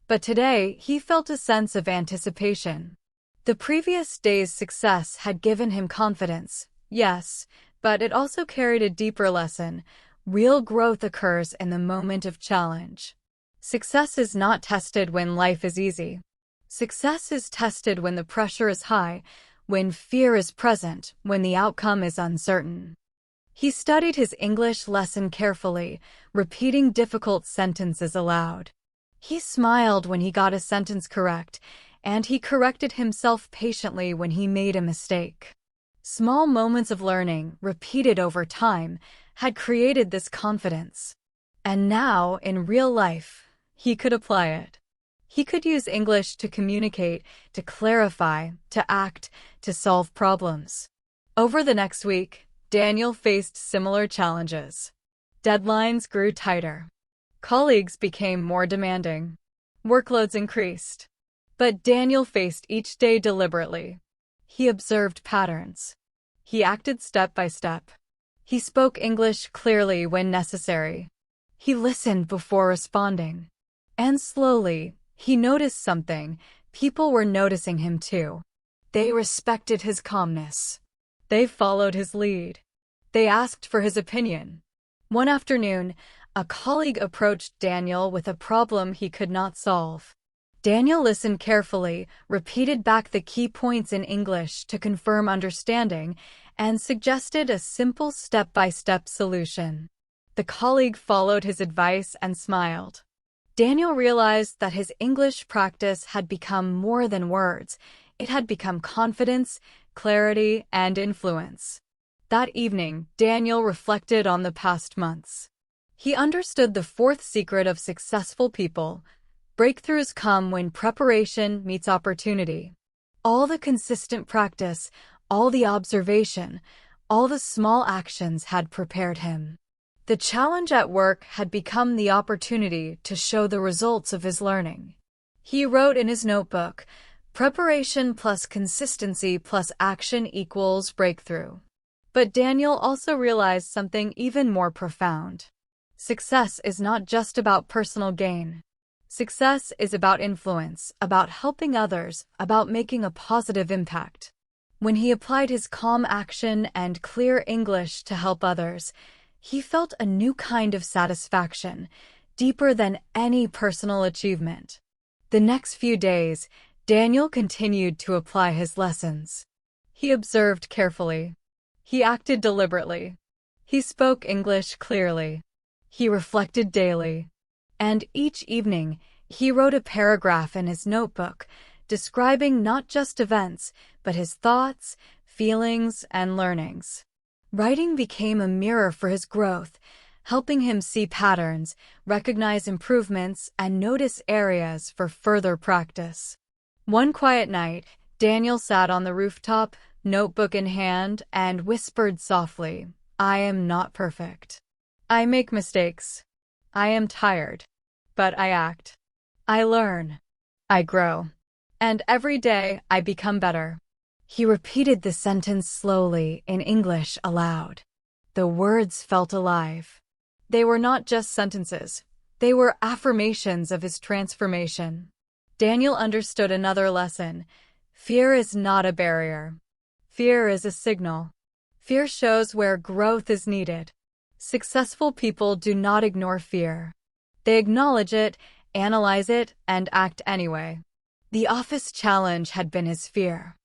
But today, he felt a sense of anticipation. The previous day's success had given him confidence, yes, but it also carried a deeper lesson. Real growth occurs in the moment of challenge. Success is not tested when life is easy. Success is tested when the pressure is high, when fear is present, when the outcome is uncertain. He studied his English lesson carefully, repeating difficult sentences aloud. He smiled when he got a sentence correct, and he corrected himself patiently when he made a mistake. Small moments of learning, repeated over time, had created this confidence. And now, in real life, he could apply it. He could use English to communicate, to clarify, to act, to solve problems. Over the next week, Daniel faced similar challenges. Deadlines grew tighter. Colleagues became more demanding. Workloads increased. But Daniel faced each day deliberately. He observed patterns. He acted step by step. He spoke English clearly when necessary. He listened before responding. And slowly, he noticed something. People were noticing him too. They respected his calmness. They followed his lead. They asked for his opinion. One afternoon, a colleague approached Daniel with a problem he could not solve. Daniel listened carefully, repeated back the key points in English to confirm understanding, and suggested a simple step-by-step solution. The colleague followed his advice and smiled. Daniel realized that his English practice had become more than words. It had become confidence, clarity, and influence. That evening, Daniel reflected on the past months. He understood the fourth secret of successful people. Breakthroughs come when preparation meets opportunity. All the consistent practice, all the observation, all the small actions had prepared him. The challenge at work had become the opportunity to show the results of his learning. He wrote in his notebook, "Preparation plus consistency plus action equals breakthrough." But Daniel also realized something even more profound. Success is not just about personal gain. Success is about influence, about helping others, about making a positive impact. When he applied his calm action and clear English to help others, he felt a new kind of satisfaction, deeper than any personal achievement. The next few days, Daniel continued to apply his lessons. He observed carefully. He acted deliberately. He spoke English clearly. He reflected daily. And each evening, he wrote a paragraph in his notebook, describing not just events, but his thoughts, feelings, and learnings. Writing became a mirror for his growth, helping him see patterns, recognize improvements, and notice areas for further practice. One quiet night, Daniel sat on the rooftop, notebook in hand, and whispered softly, "I am not perfect. I make mistakes. I am tired. But I act. I learn. I grow. And every day I become better." He repeated the sentence slowly in English aloud. The words felt alive. They were not just sentences. They were affirmations of his transformation. Daniel understood another lesson. Fear is not a barrier. Fear is a signal. Fear shows where growth is needed. Successful people do not ignore fear. They acknowledge it, analyze it, and act anyway. The office challenge had been his fear.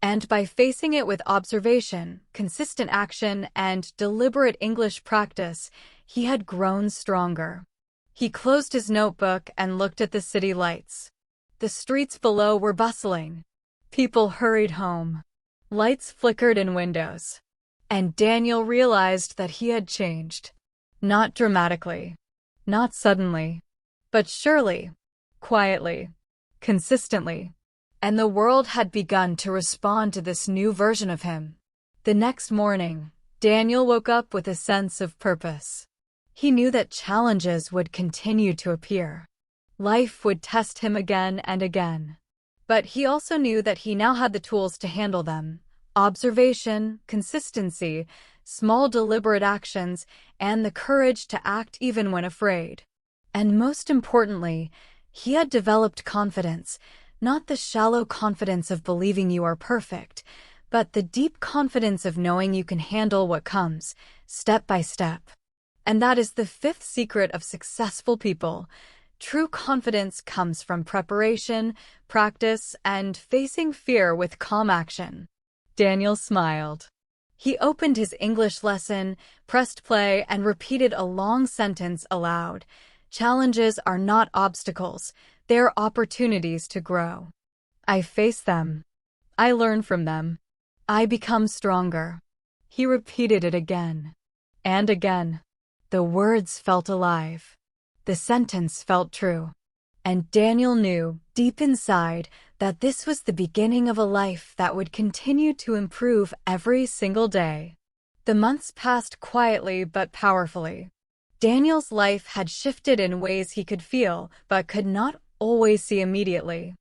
And by facing it with observation, consistent action, and deliberate English practice, he had grown stronger. He closed his notebook and looked at the city lights. The streets below were bustling. People hurried home. Lights flickered in windows. And Daniel realized that he had changed. Not dramatically. Not suddenly. But surely. Quietly. Consistently. And the world had begun to respond to this new version of him. The next morning, Daniel woke up with a sense of purpose. He knew that challenges would continue to appear. Life would test him again and again. But he also knew that he now had the tools to handle them. Observation, consistency, small deliberate actions, and the courage to act even when afraid. And most importantly, he had developed confidence, not the shallow confidence of believing you are perfect, but the deep confidence of knowing you can handle what comes, step by step. And that is the fifth secret of successful people. True confidence comes from preparation, practice, and facing fear with calm action. Daniel smiled. He opened his English lesson, pressed play, and repeated a long sentence aloud. Challenges are not obstacles, they're opportunities to grow. I face them. I learn from them. I become stronger. He repeated it again and again. The words felt alive. The sentence felt true. And Daniel knew, deep inside, that this was the beginning of a life that would continue to improve every single day. The months passed quietly but powerfully. Daniel's life had shifted in ways he could feel, but could not always see immediately.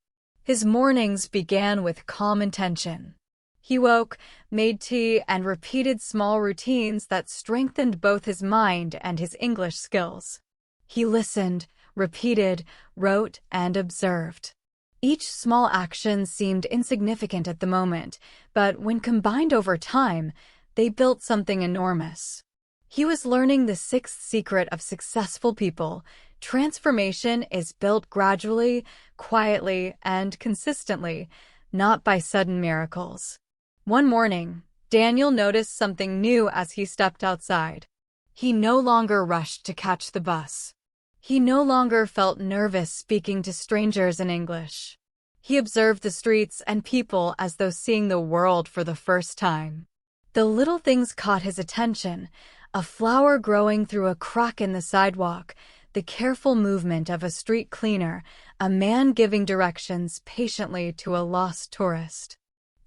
His mornings began with calm intention. He woke, made tea, and repeated small routines that strengthened both his mind and his English skills. He listened, repeated, wrote, and observed. Each small action seemed insignificant at the moment, but when combined over time, they built something enormous. He was learning the sixth secret of successful people. Transformation is built gradually, quietly, and consistently, not by sudden miracles. One morning, Daniel noticed something new as he stepped outside. He no longer rushed to catch the bus. He no longer felt nervous speaking to strangers in English. He observed the streets and people as though seeing the world for the first time. The little things caught his attention: a flower growing through a crack in the sidewalk, the careful movement of a street cleaner, a man giving directions patiently to a lost tourist.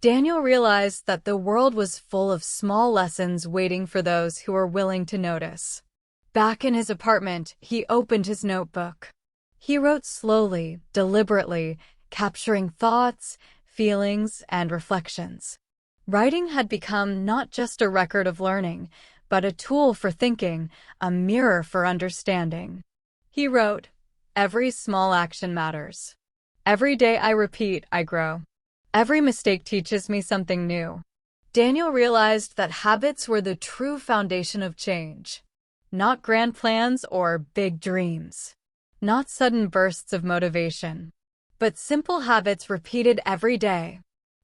Daniel realized that the world was full of small lessons waiting for those who were willing to notice. Back in his apartment, he opened his notebook. He wrote slowly, deliberately, capturing thoughts, feelings, and reflections. Writing had become not just a record of learning, but a tool for thinking, a mirror for understanding. He wrote, "Every small action matters. Every day I repeat, I grow. Every mistake teaches me something new." Daniel realized that habits were the true foundation of change. Not grand plans or big dreams. Not sudden bursts of motivation. But simple habits repeated every day.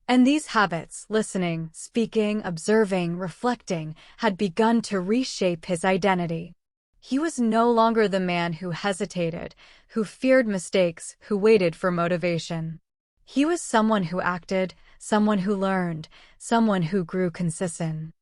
And these habits, listening, speaking, observing, reflecting, had begun to reshape his identity. He was no longer the man who hesitated, who feared mistakes, who waited for motivation. He was someone who acted, someone who learned, someone who grew consistent.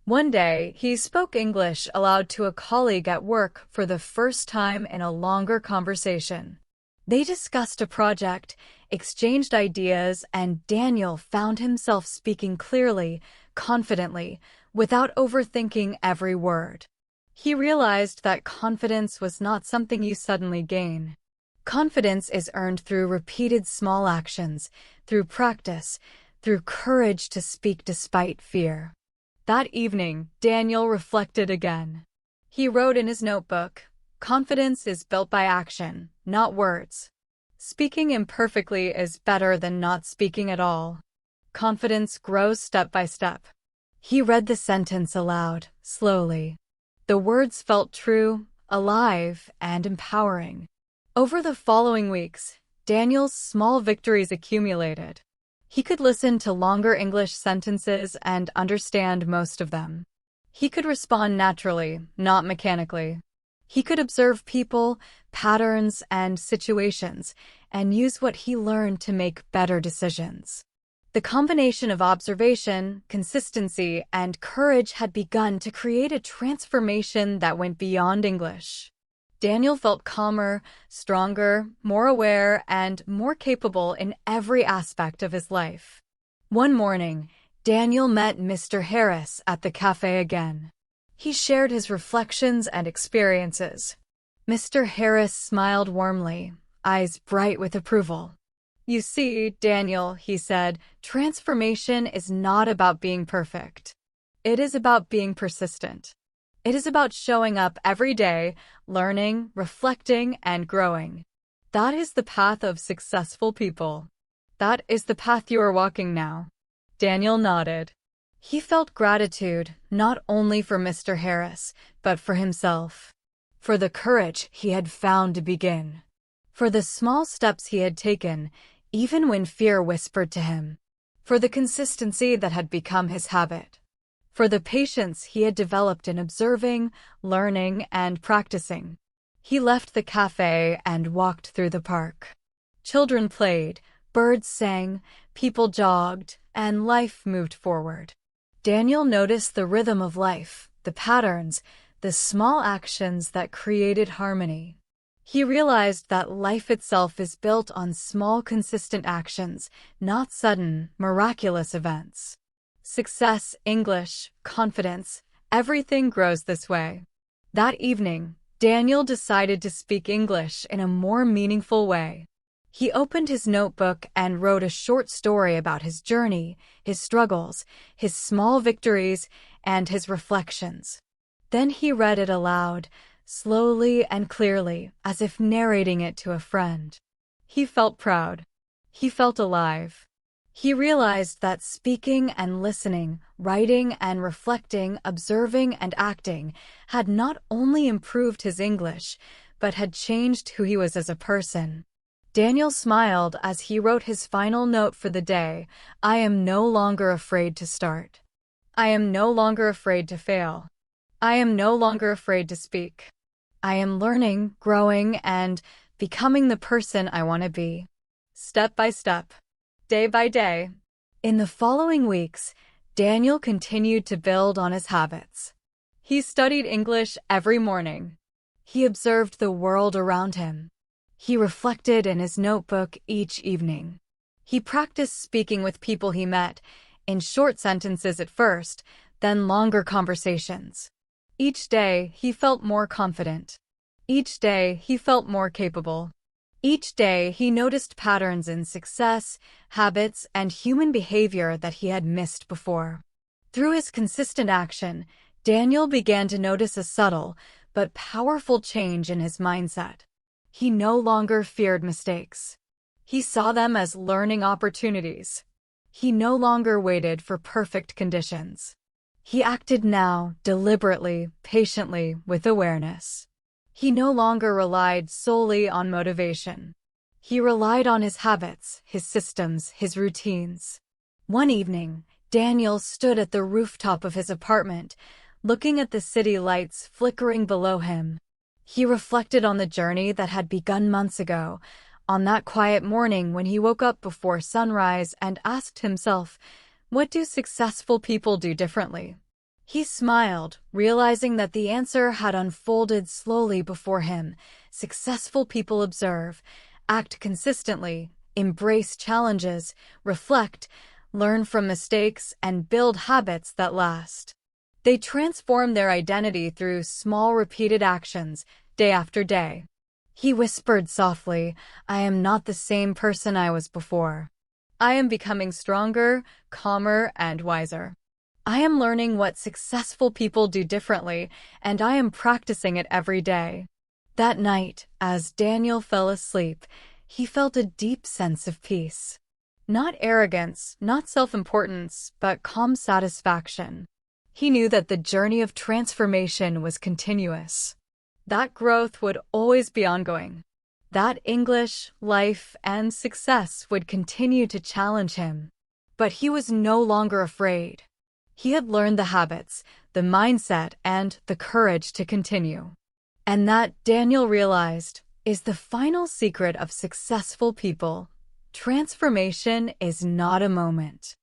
One day, he spoke English aloud to a colleague at work for the first time in a longer conversation. They discussed a project, exchanged ideas, and Daniel found himself speaking clearly, confidently, without overthinking every word. He realized that confidence was not something you suddenly gain. Confidence is earned through repeated small actions, through practice, through courage to speak despite fear. That evening, Daniel reflected again. He wrote in his notebook, "Confidence is built by action, not words. Speaking imperfectly is better than not speaking at all. Confidence grows step by step." He read the sentence aloud, slowly. The words felt true, alive, and empowering. Over the following weeks, Daniel's small victories accumulated. He could listen to longer English sentences and understand most of them. He could respond naturally, not mechanically. He could observe people, patterns, and situations, and use what he learned to make better decisions. The combination of observation, consistency, and courage had begun to create a transformation that went beyond English. Daniel felt calmer, stronger, more aware, and more capable in every aspect of his life. One morning, Daniel met Mr. Harris at the cafe again. He shared his reflections and experiences. Mr. Harris smiled warmly, eyes bright with approval. "You see, Daniel," he said, "transformation is not about being perfect. It is about being persistent. It is about showing up every day, learning, reflecting, and growing. That is the path of successful people. That is the path you are walking now." Daniel nodded. He felt gratitude, not only for Mr. Harris, but for himself. For the courage he had found to begin. For the small steps he had taken, even when fear whispered to him. For the consistency that had become his habit. For the patience he had developed in observing, learning, and practicing. He left the cafe and walked through the park. Children played, birds sang, people jogged, and life moved forward. Daniel noticed the rhythm of life, the patterns, the small actions that created harmony. He realized that life itself is built on small, consistent actions, not sudden, miraculous events. Success, English, confidence, everything grows this way. That evening, Daniel decided to speak English in a more meaningful way. He opened his notebook and wrote a short story about his journey, his struggles, his small victories, and his reflections. Then he read it aloud, slowly and clearly, as if narrating it to a friend. He felt proud. He felt alive. He realized that speaking and listening, writing and reflecting, observing and acting had not only improved his English, but had changed who he was as a person. Daniel smiled as he wrote his final note for the day. I am no longer afraid to start. I am no longer afraid to fail. I am no longer afraid to speak. I am learning, growing, and becoming the person I want to be. Step by step. Day by day. In the following weeks, Daniel continued to build on his habits. He studied English every morning. He observed the world around him. He reflected in his notebook each evening. He practiced speaking with people he met, in short sentences at first, then longer conversations. Each day, he felt more confident. Each day, he felt more capable. Each day, he noticed patterns in success, habits, and human behavior that he had missed before. Through his consistent action, Daniel began to notice a subtle but powerful change in his mindset. He no longer feared mistakes. He saw them as learning opportunities. He no longer waited for perfect conditions. He acted now, deliberately, patiently, with awareness. He no longer relied solely on motivation. He relied on his habits, his systems, his routines. One evening, Daniel stood at the rooftop of his apartment, looking at the city lights flickering below him. He reflected on the journey that had begun months ago, on that quiet morning when he woke up before sunrise and asked himself, what do successful people do differently? He smiled, realizing that the answer had unfolded slowly before him. Successful people observe, act consistently, embrace challenges, reflect, learn from mistakes, and build habits that last. They transform their identity through small repeated actions, day after day. He whispered softly, I am not the same person I was before. I am becoming stronger, calmer, and wiser. I am learning what successful people do differently, and I am practicing it every day. That night, as Daniel fell asleep, he felt a deep sense of peace. Not arrogance, not self-importance, but calm satisfaction. He knew that the journey of transformation was continuous. That growth would always be ongoing. That English, life, and success would continue to challenge him. But he was no longer afraid. He had learned the habits, the mindset, and the courage to continue. And that, Daniel realized, is the final secret of successful people. Transformation is not a moment.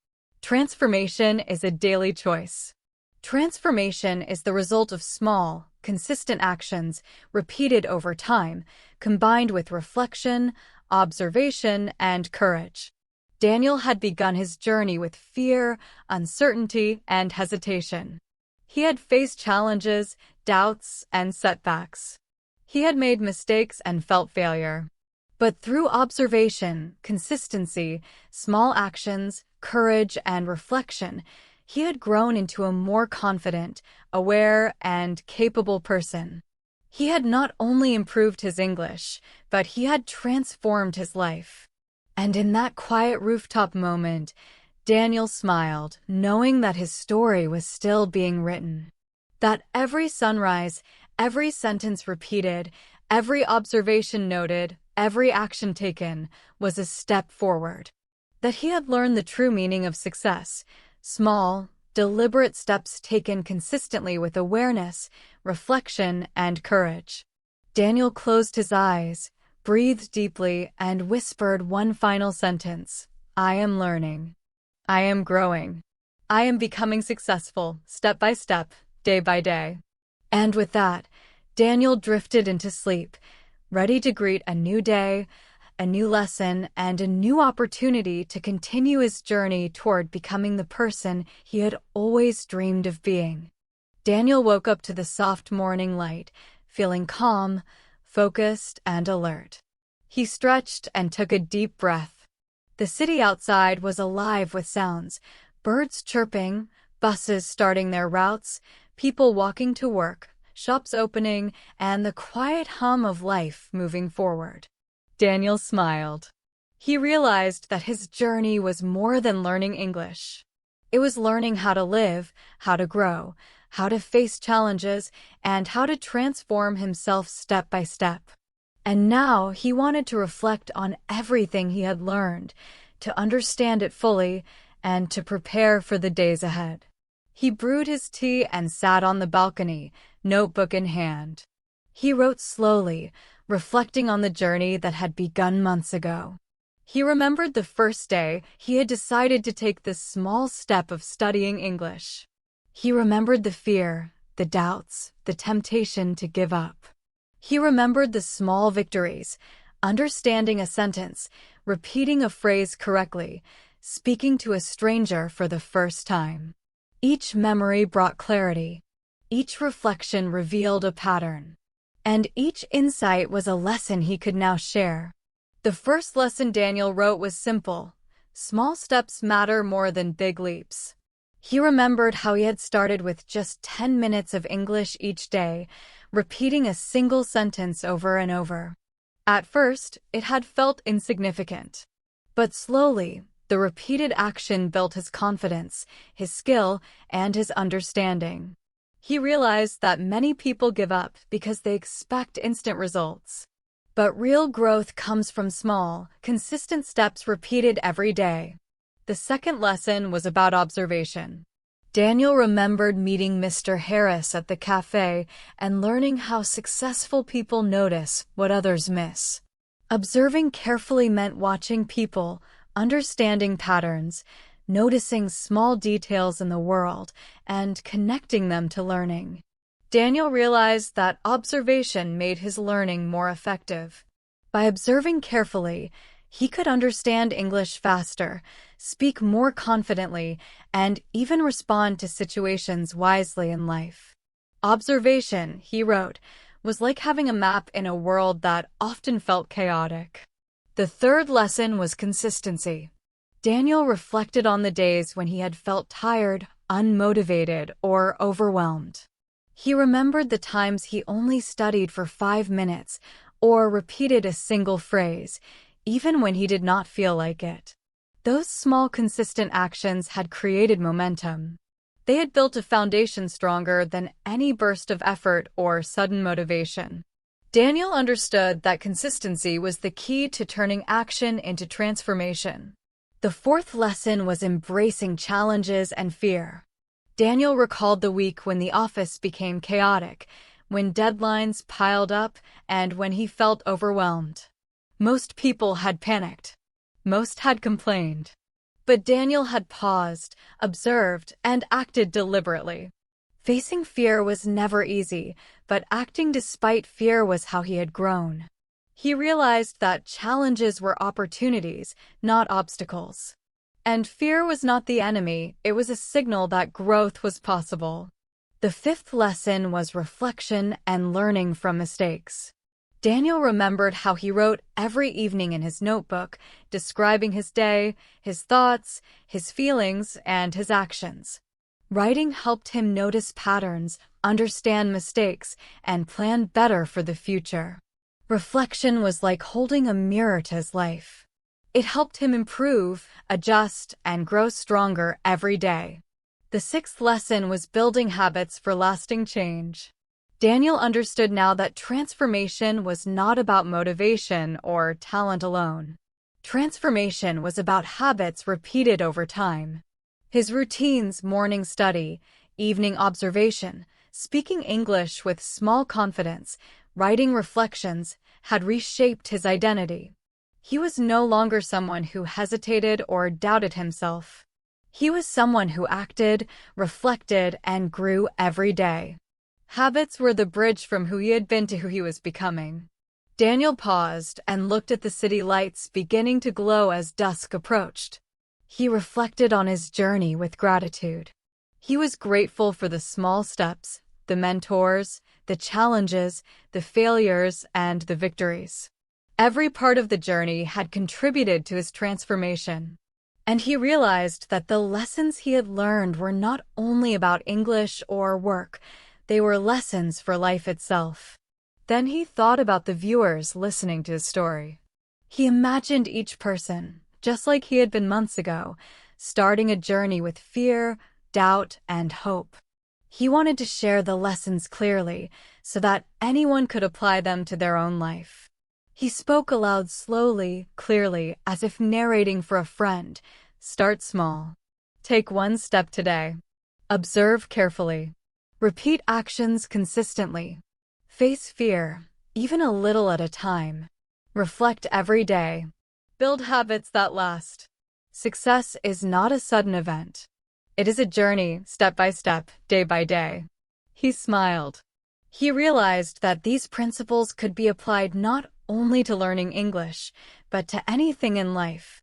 Transformation is a daily choice. Transformation is the result of small, consistent actions repeated over time, combined with reflection, observation, and courage. Daniel had begun his journey with fear, uncertainty, and hesitation. He had faced challenges, doubts, and setbacks. He had made mistakes and felt failure. But through observation, consistency, small actions, courage, and reflection, he had grown into a more confident, aware, and capable person. He had not only improved his English, but he had transformed his life. And in that quiet rooftop moment, Daniel smiled, knowing that his story was still being written. That every sunrise, every sentence repeated, every observation noted, every action taken was a step forward. That he had learned the true meaning of success, small, deliberate steps taken consistently with awareness, reflection, and courage. Daniel closed his eyes, breathed deeply, and whispered one final sentence. I am learning. I am growing. I am becoming successful, step by step, day by day. And with that, Daniel drifted into sleep, ready to greet a new day, a new lesson, and a new opportunity to continue his journey toward becoming the person he had always dreamed of being. Daniel woke up to the soft morning light, feeling calm, focused, and alert. He stretched and took a deep breath. The city outside was alive with sounds, birds chirping, buses starting their routes, people walking to work, shops opening, and the quiet hum of life moving forward. Daniel smiled. He realized that his journey was more than learning English. It was learning how to live, how to grow, how to face challenges, and how to transform himself step by step. And now he wanted to reflect on everything he had learned, to understand it fully, and to prepare for the days ahead. He brewed his tea and sat on the balcony, notebook in hand. He wrote slowly, reflecting on the journey that had begun months ago. He remembered the first day he had decided to take this small step of studying English. He remembered the fear, the doubts, the temptation to give up. He remembered the small victories, understanding a sentence, repeating a phrase correctly, speaking to a stranger for the first time. Each memory brought clarity. Each reflection revealed a pattern. And each insight was a lesson he could now share. The first lesson Daniel wrote was simple. Small steps matter more than big leaps. He remembered how he had started with just 10 minutes of English each day, repeating a single sentence over and over. At first, it had felt insignificant. But slowly, the repeated action built his confidence, his skill, and his understanding. He realized that many people give up because they expect instant results. But real growth comes from small, consistent steps repeated every day. The second lesson was about observation. Daniel remembered meeting Mr. Harris at the cafe and learning how successful people notice what others miss. Observing carefully meant watching people, understanding patterns, noticing small details in the world, and connecting them to learning. Daniel realized that observation made his learning more effective. By observing carefully, he could understand English faster, speak more confidently, and even respond to situations wisely in life. Observation, he wrote, was like having a map in a world that often felt chaotic. The third lesson was consistency. Daniel reflected on the days when he had felt tired, unmotivated, or overwhelmed. He remembered the times he only studied for 5 minutes or repeated a single phrase, even when he did not feel like it. Those small, consistent actions had created momentum. They had built a foundation stronger than any burst of effort or sudden motivation. Daniel understood that consistency was the key to turning action into transformation. The fourth lesson was embracing challenges and fear. Daniel recalled the week when the office became chaotic, when deadlines piled up, and when he felt overwhelmed. Most people had panicked. Most had complained. But Daniel had paused, observed, and acted deliberately. Facing fear was never easy, but acting despite fear was how he had grown. He realized that challenges were opportunities, not obstacles. And fear was not the enemy, it was a signal that growth was possible. The fifth lesson was reflection and learning from mistakes. Daniel remembered how he wrote every evening in his notebook, describing his day, his thoughts, his feelings, and his actions. Writing helped him notice patterns, understand mistakes, and plan better for the future. Reflection was like holding a mirror to his life. It helped him improve, adjust, and grow stronger every day. The sixth lesson was building habits for lasting change. Daniel understood now that transformation was not about motivation or talent alone. Transformation was about habits repeated over time. His routines, morning study, evening observation, speaking English with small confidence, writing reflections, had reshaped his identity. He was no longer someone who hesitated or doubted himself. He was someone who acted, reflected, and grew every day. Habits were the bridge from who he had been to who he was becoming. Daniel paused and looked at the city lights beginning to glow as dusk approached. He reflected on his journey with gratitude. He was grateful for the small steps, the mentors, the challenges, the failures, and the victories. Every part of the journey had contributed to his transformation. And he realized that the lessons he had learned were not only about English or work, they were lessons for life itself. Then he thought about the viewers listening to his story. He imagined each person, just like he had been months ago, starting a journey with fear, doubt, and hope. He wanted to share the lessons clearly so that anyone could apply them to their own life. He spoke aloud slowly, clearly, as if narrating for a friend. Start small. Take one step today. Observe carefully. Repeat actions consistently. Face fear, even a little at a time. Reflect every day. Build habits that last. Success is not a sudden event. It is a journey, step by step, day by day. He smiled. He realized that these principles could be applied not only to learning English, but to anything in life.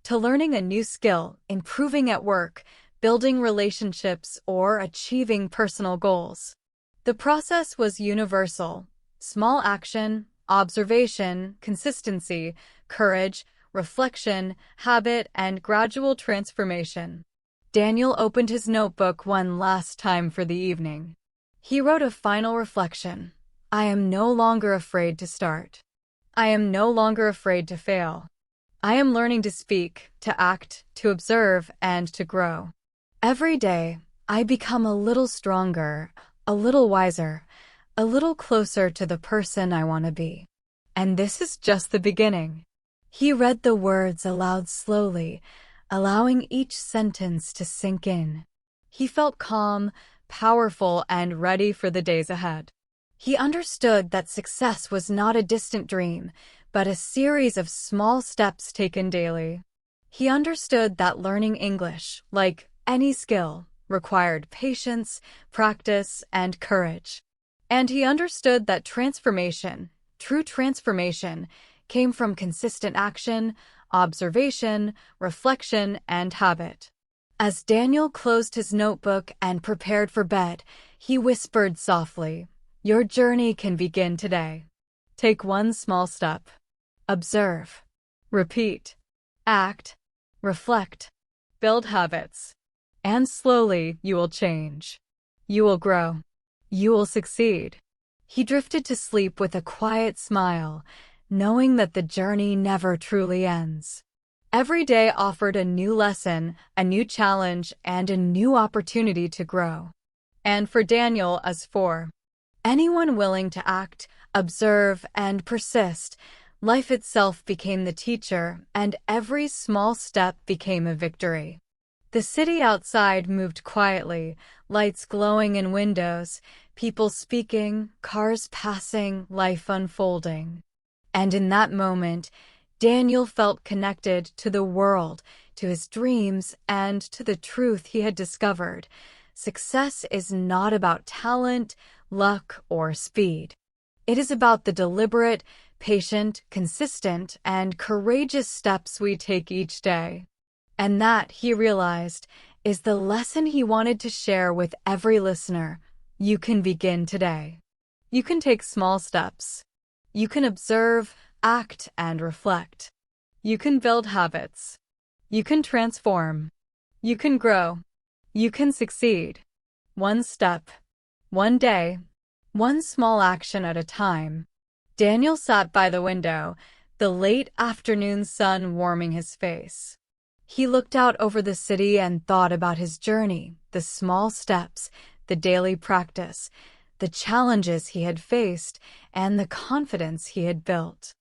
To learning a new skill, improving at work, building relationships, or achieving personal goals. The process was universal. Small action, observation, consistency, courage, reflection, habit, and gradual transformation. Daniel opened his notebook one last time for the evening. He wrote a final reflection. I am no longer afraid to start. I am no longer afraid to fail. I am learning to speak, to act, to observe, and to grow. Every day, I become a little stronger, a little wiser, a little closer to the person I want to be. And this is just the beginning. He read the words aloud slowly, allowing each sentence to sink in. He felt calm, powerful, and ready for the days ahead. He understood that success was not a distant dream, but a series of small steps taken daily. He understood that learning English, like any skill, required patience, practice, and courage. And he understood that transformation, true transformation, came from consistent action, observation, reflection, and habit. As Daniel closed his notebook and prepared for bed, he whispered softly, Your journey can begin today. Take one small step. Observe. Repeat. Act. Reflect. Build habits. And slowly you will change. You will grow. You will succeed. He drifted to sleep with a quiet smile, knowing that the journey never truly ends. Every day offered a new lesson, a new challenge, and a new opportunity to grow. And for Daniel as for anyone willing to act, observe, and persist, life itself became the teacher, and every small step became a victory. The city outside moved quietly, lights glowing in windows, people speaking, cars passing, life unfolding. And in that moment, Daniel felt connected to the world, to his dreams, and to the truth he had discovered. Success is not about talent, luck, or speed. It is about the deliberate, patient, consistent, and courageous steps we take each day. And that, he realized, is the lesson he wanted to share with every listener. You can begin today. You can take small steps. You can observe, act, and reflect. You can build habits. You can transform. You can grow. You can succeed. One step, one day, one small action at a time. Daniel sat by the window, the late afternoon sun warming his face. He looked out over the city and thought about his journey, the small steps, the daily practice, the challenges he had faced, and the confidence he had built.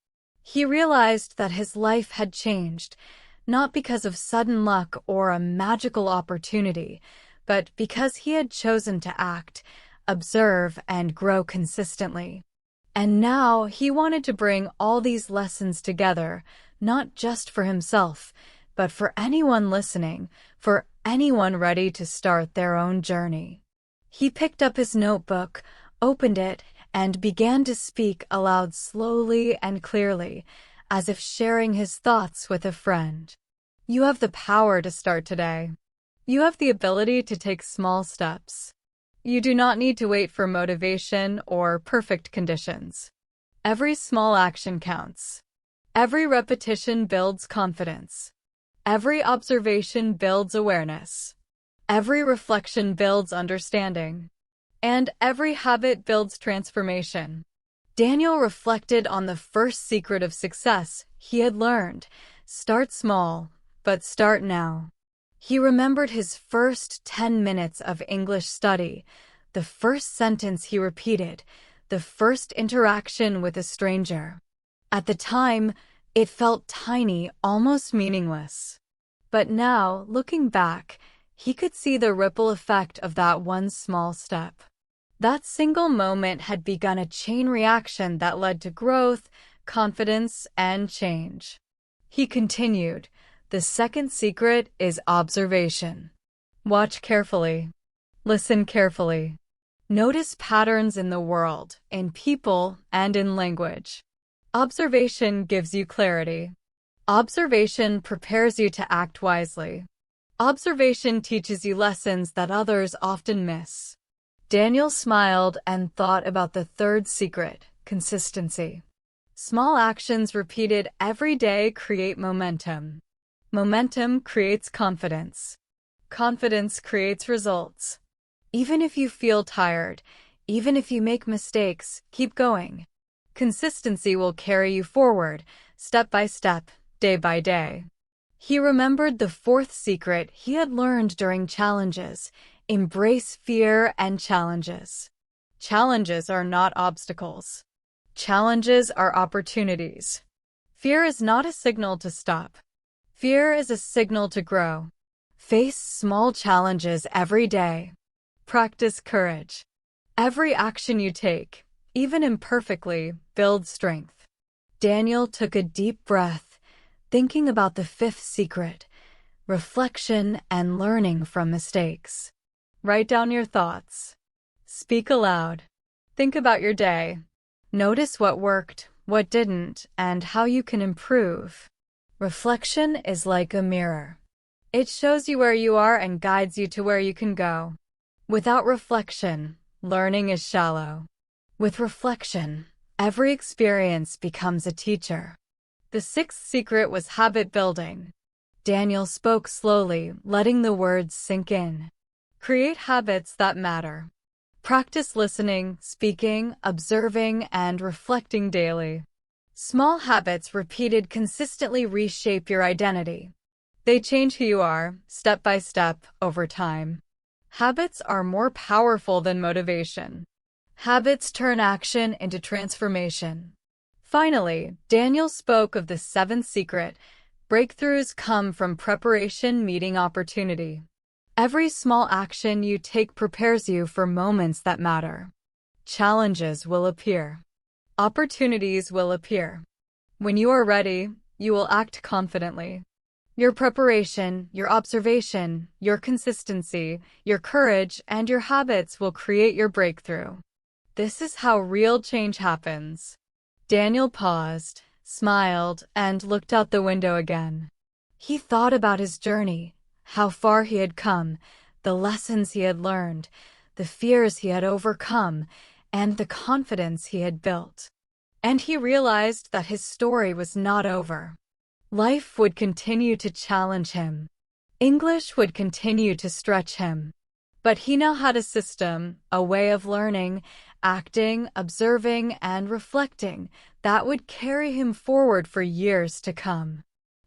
He realized that his life had changed, not because of sudden luck or a magical opportunity, but because he had chosen to act, observe, and grow consistently. And now he wanted to bring all these lessons together, not just for himself, but for anyone listening, for anyone ready to start their own journey. He picked up his notebook, opened it, and began to speak aloud slowly and clearly, as if sharing his thoughts with a friend. You have the power to start today. You have the ability to take small steps. You do not need to wait for motivation or perfect conditions. Every small action counts. Every repetition builds confidence. Every observation builds awareness. Every reflection builds understanding. And every habit builds transformation. Daniel reflected on the first secret of success he had learned. Start small, but start now. He remembered his first 10 minutes of English study, the first sentence he repeated, the first interaction with a stranger. At the time, it felt tiny, almost meaningless. But now, looking back, he could see the ripple effect of that one small step. That single moment had begun a chain reaction that led to growth, confidence, and change. He continued, "The second secret is observation. Watch carefully. Listen carefully. Notice patterns in the world, in people, and in language. Observation gives you clarity. Observation prepares you to act wisely. Observation teaches you lessons that others often miss." Daniel smiled and thought about the third secret, consistency. Small actions repeated every day create momentum. Momentum creates confidence. Confidence creates results. Even if you feel tired, even if you make mistakes, keep going. Consistency will carry you forward, step by step, day by day. He remembered the fourth secret he had learned during challenges: embrace fear and challenges. Challenges are not obstacles. Challenges are opportunities. Fear is not a signal to stop. Fear is a signal to grow. Face small challenges every day. Practice courage. Every action you take, even imperfectly, builds strength. Daniel took a deep breath, thinking about the fifth secret: reflection and learning from mistakes. Write down your thoughts. Speak aloud. Think about your day. Notice what worked, what didn't, and how you can improve. Reflection is like a mirror. It shows you where you are and guides you to where you can go. Without reflection, learning is shallow. With reflection, every experience becomes a teacher. The sixth secret was habit building. Daniel spoke slowly, letting the words sink in. Create habits that matter. Practice listening, speaking, observing, and reflecting daily. Small habits repeated consistently reshape your identity. They change who you are, step by step, over time. Habits are more powerful than motivation. Habits turn action into transformation. Finally, Daniel spoke of the seventh secret: breakthroughs come from preparation meeting opportunity. Every small action you take prepares you for moments that matter. Challenges will appear. Opportunities will appear. When you are ready, you will act confidently. Your preparation, your observation, your consistency, your courage, and your habits will create your breakthrough. This is how real change happens. Daniel paused, smiled, and looked out the window again. He thought about his journey, how far he had come, the lessons he had learned, the fears he had overcome, and the confidence he had built. And he realized that his story was not over. Life would continue to challenge him. English would continue to stretch him. But he now had a system, a way of learning, acting, observing, and reflecting that would carry him forward for years to come.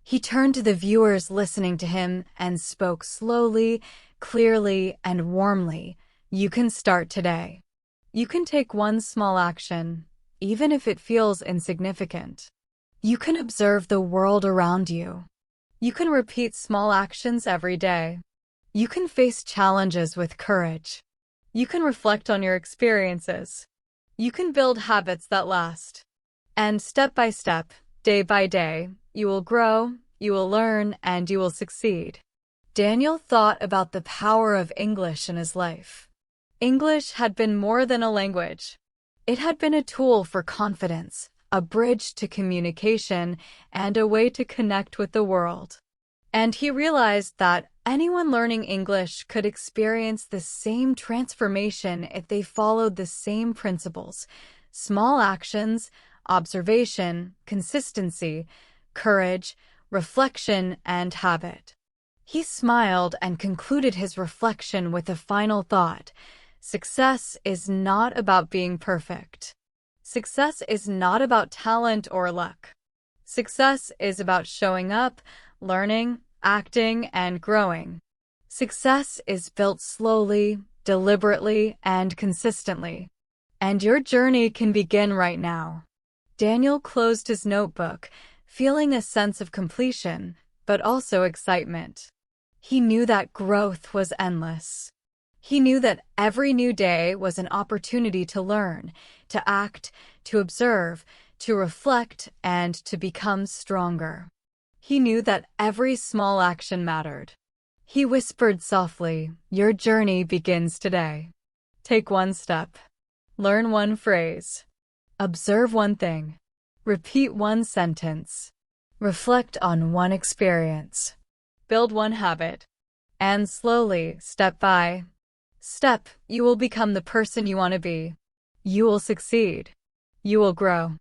He turned to the viewers listening to him and spoke slowly, clearly, and warmly. You can start today. You can take one small action, even if it feels insignificant. You can observe the world around you. You can repeat small actions every day. You can face challenges with courage. You can reflect on your experiences. You can build habits that last. And step by step, day by day, you will grow, you will learn, and you will succeed. Daniel thought about the power of English in his life. English had been more than a language. It had been a tool for confidence, a bridge to communication, and a way to connect with the world. And he realized that anyone learning English could experience the same transformation if they followed the same principles: small actions, observation, consistency, courage, reflection, and habit. He smiled and concluded his reflection with a final thought: success is not about being perfect. Success is not about talent or luck. Success is about showing up, learning, acting, and growing. Success is built slowly, deliberately, and consistently. And your journey can begin right now. Daniel closed his notebook, feeling a sense of completion, but also excitement. He knew that growth was endless. He knew that every new day was an opportunity to learn, to act, to observe, to reflect, and to become stronger. He knew that every small action mattered. He whispered softly, "Your journey begins today. Take one step. Learn one phrase. Observe one thing. Repeat one sentence. Reflect on one experience. Build one habit. And slowly, step by step, you will become the person you want to be. You will succeed. You will grow.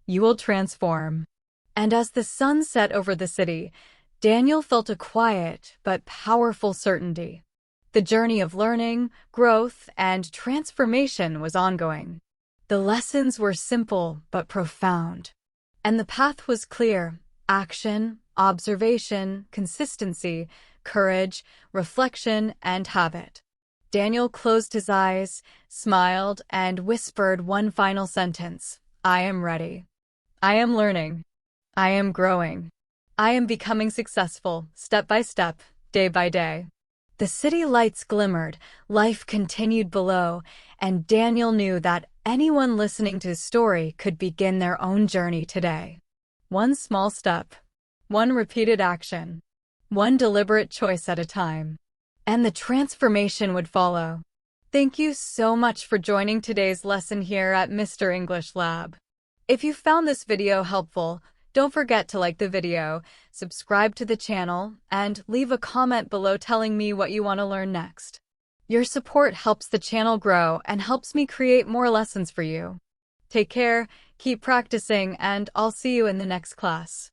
You will transform." And as the sun set over the city, Daniel felt a quiet but powerful certainty. The journey of learning, growth, and transformation was ongoing. The lessons were simple but profound. And the path was clear: action, observation, consistency, courage, reflection, and habit. Daniel closed his eyes, smiled, and whispered one final sentence: "I am ready. I am learning. I am growing. I am becoming successful, step by step, day by day." The city lights glimmered, life continued below, and Daniel knew that anyone listening to his story could begin their own journey today. One small step, one repeated action, one deliberate choice at a time. And the transformation would follow. Thank you so much for joining today's lesson here at Mr. English Lab. If you found this video helpful, don't forget to like the video, subscribe to the channel, and leave a comment below telling me what you want to learn next. Your support helps the channel grow and helps me create more lessons for you. Take care, keep practicing, and I'll see you in the next class.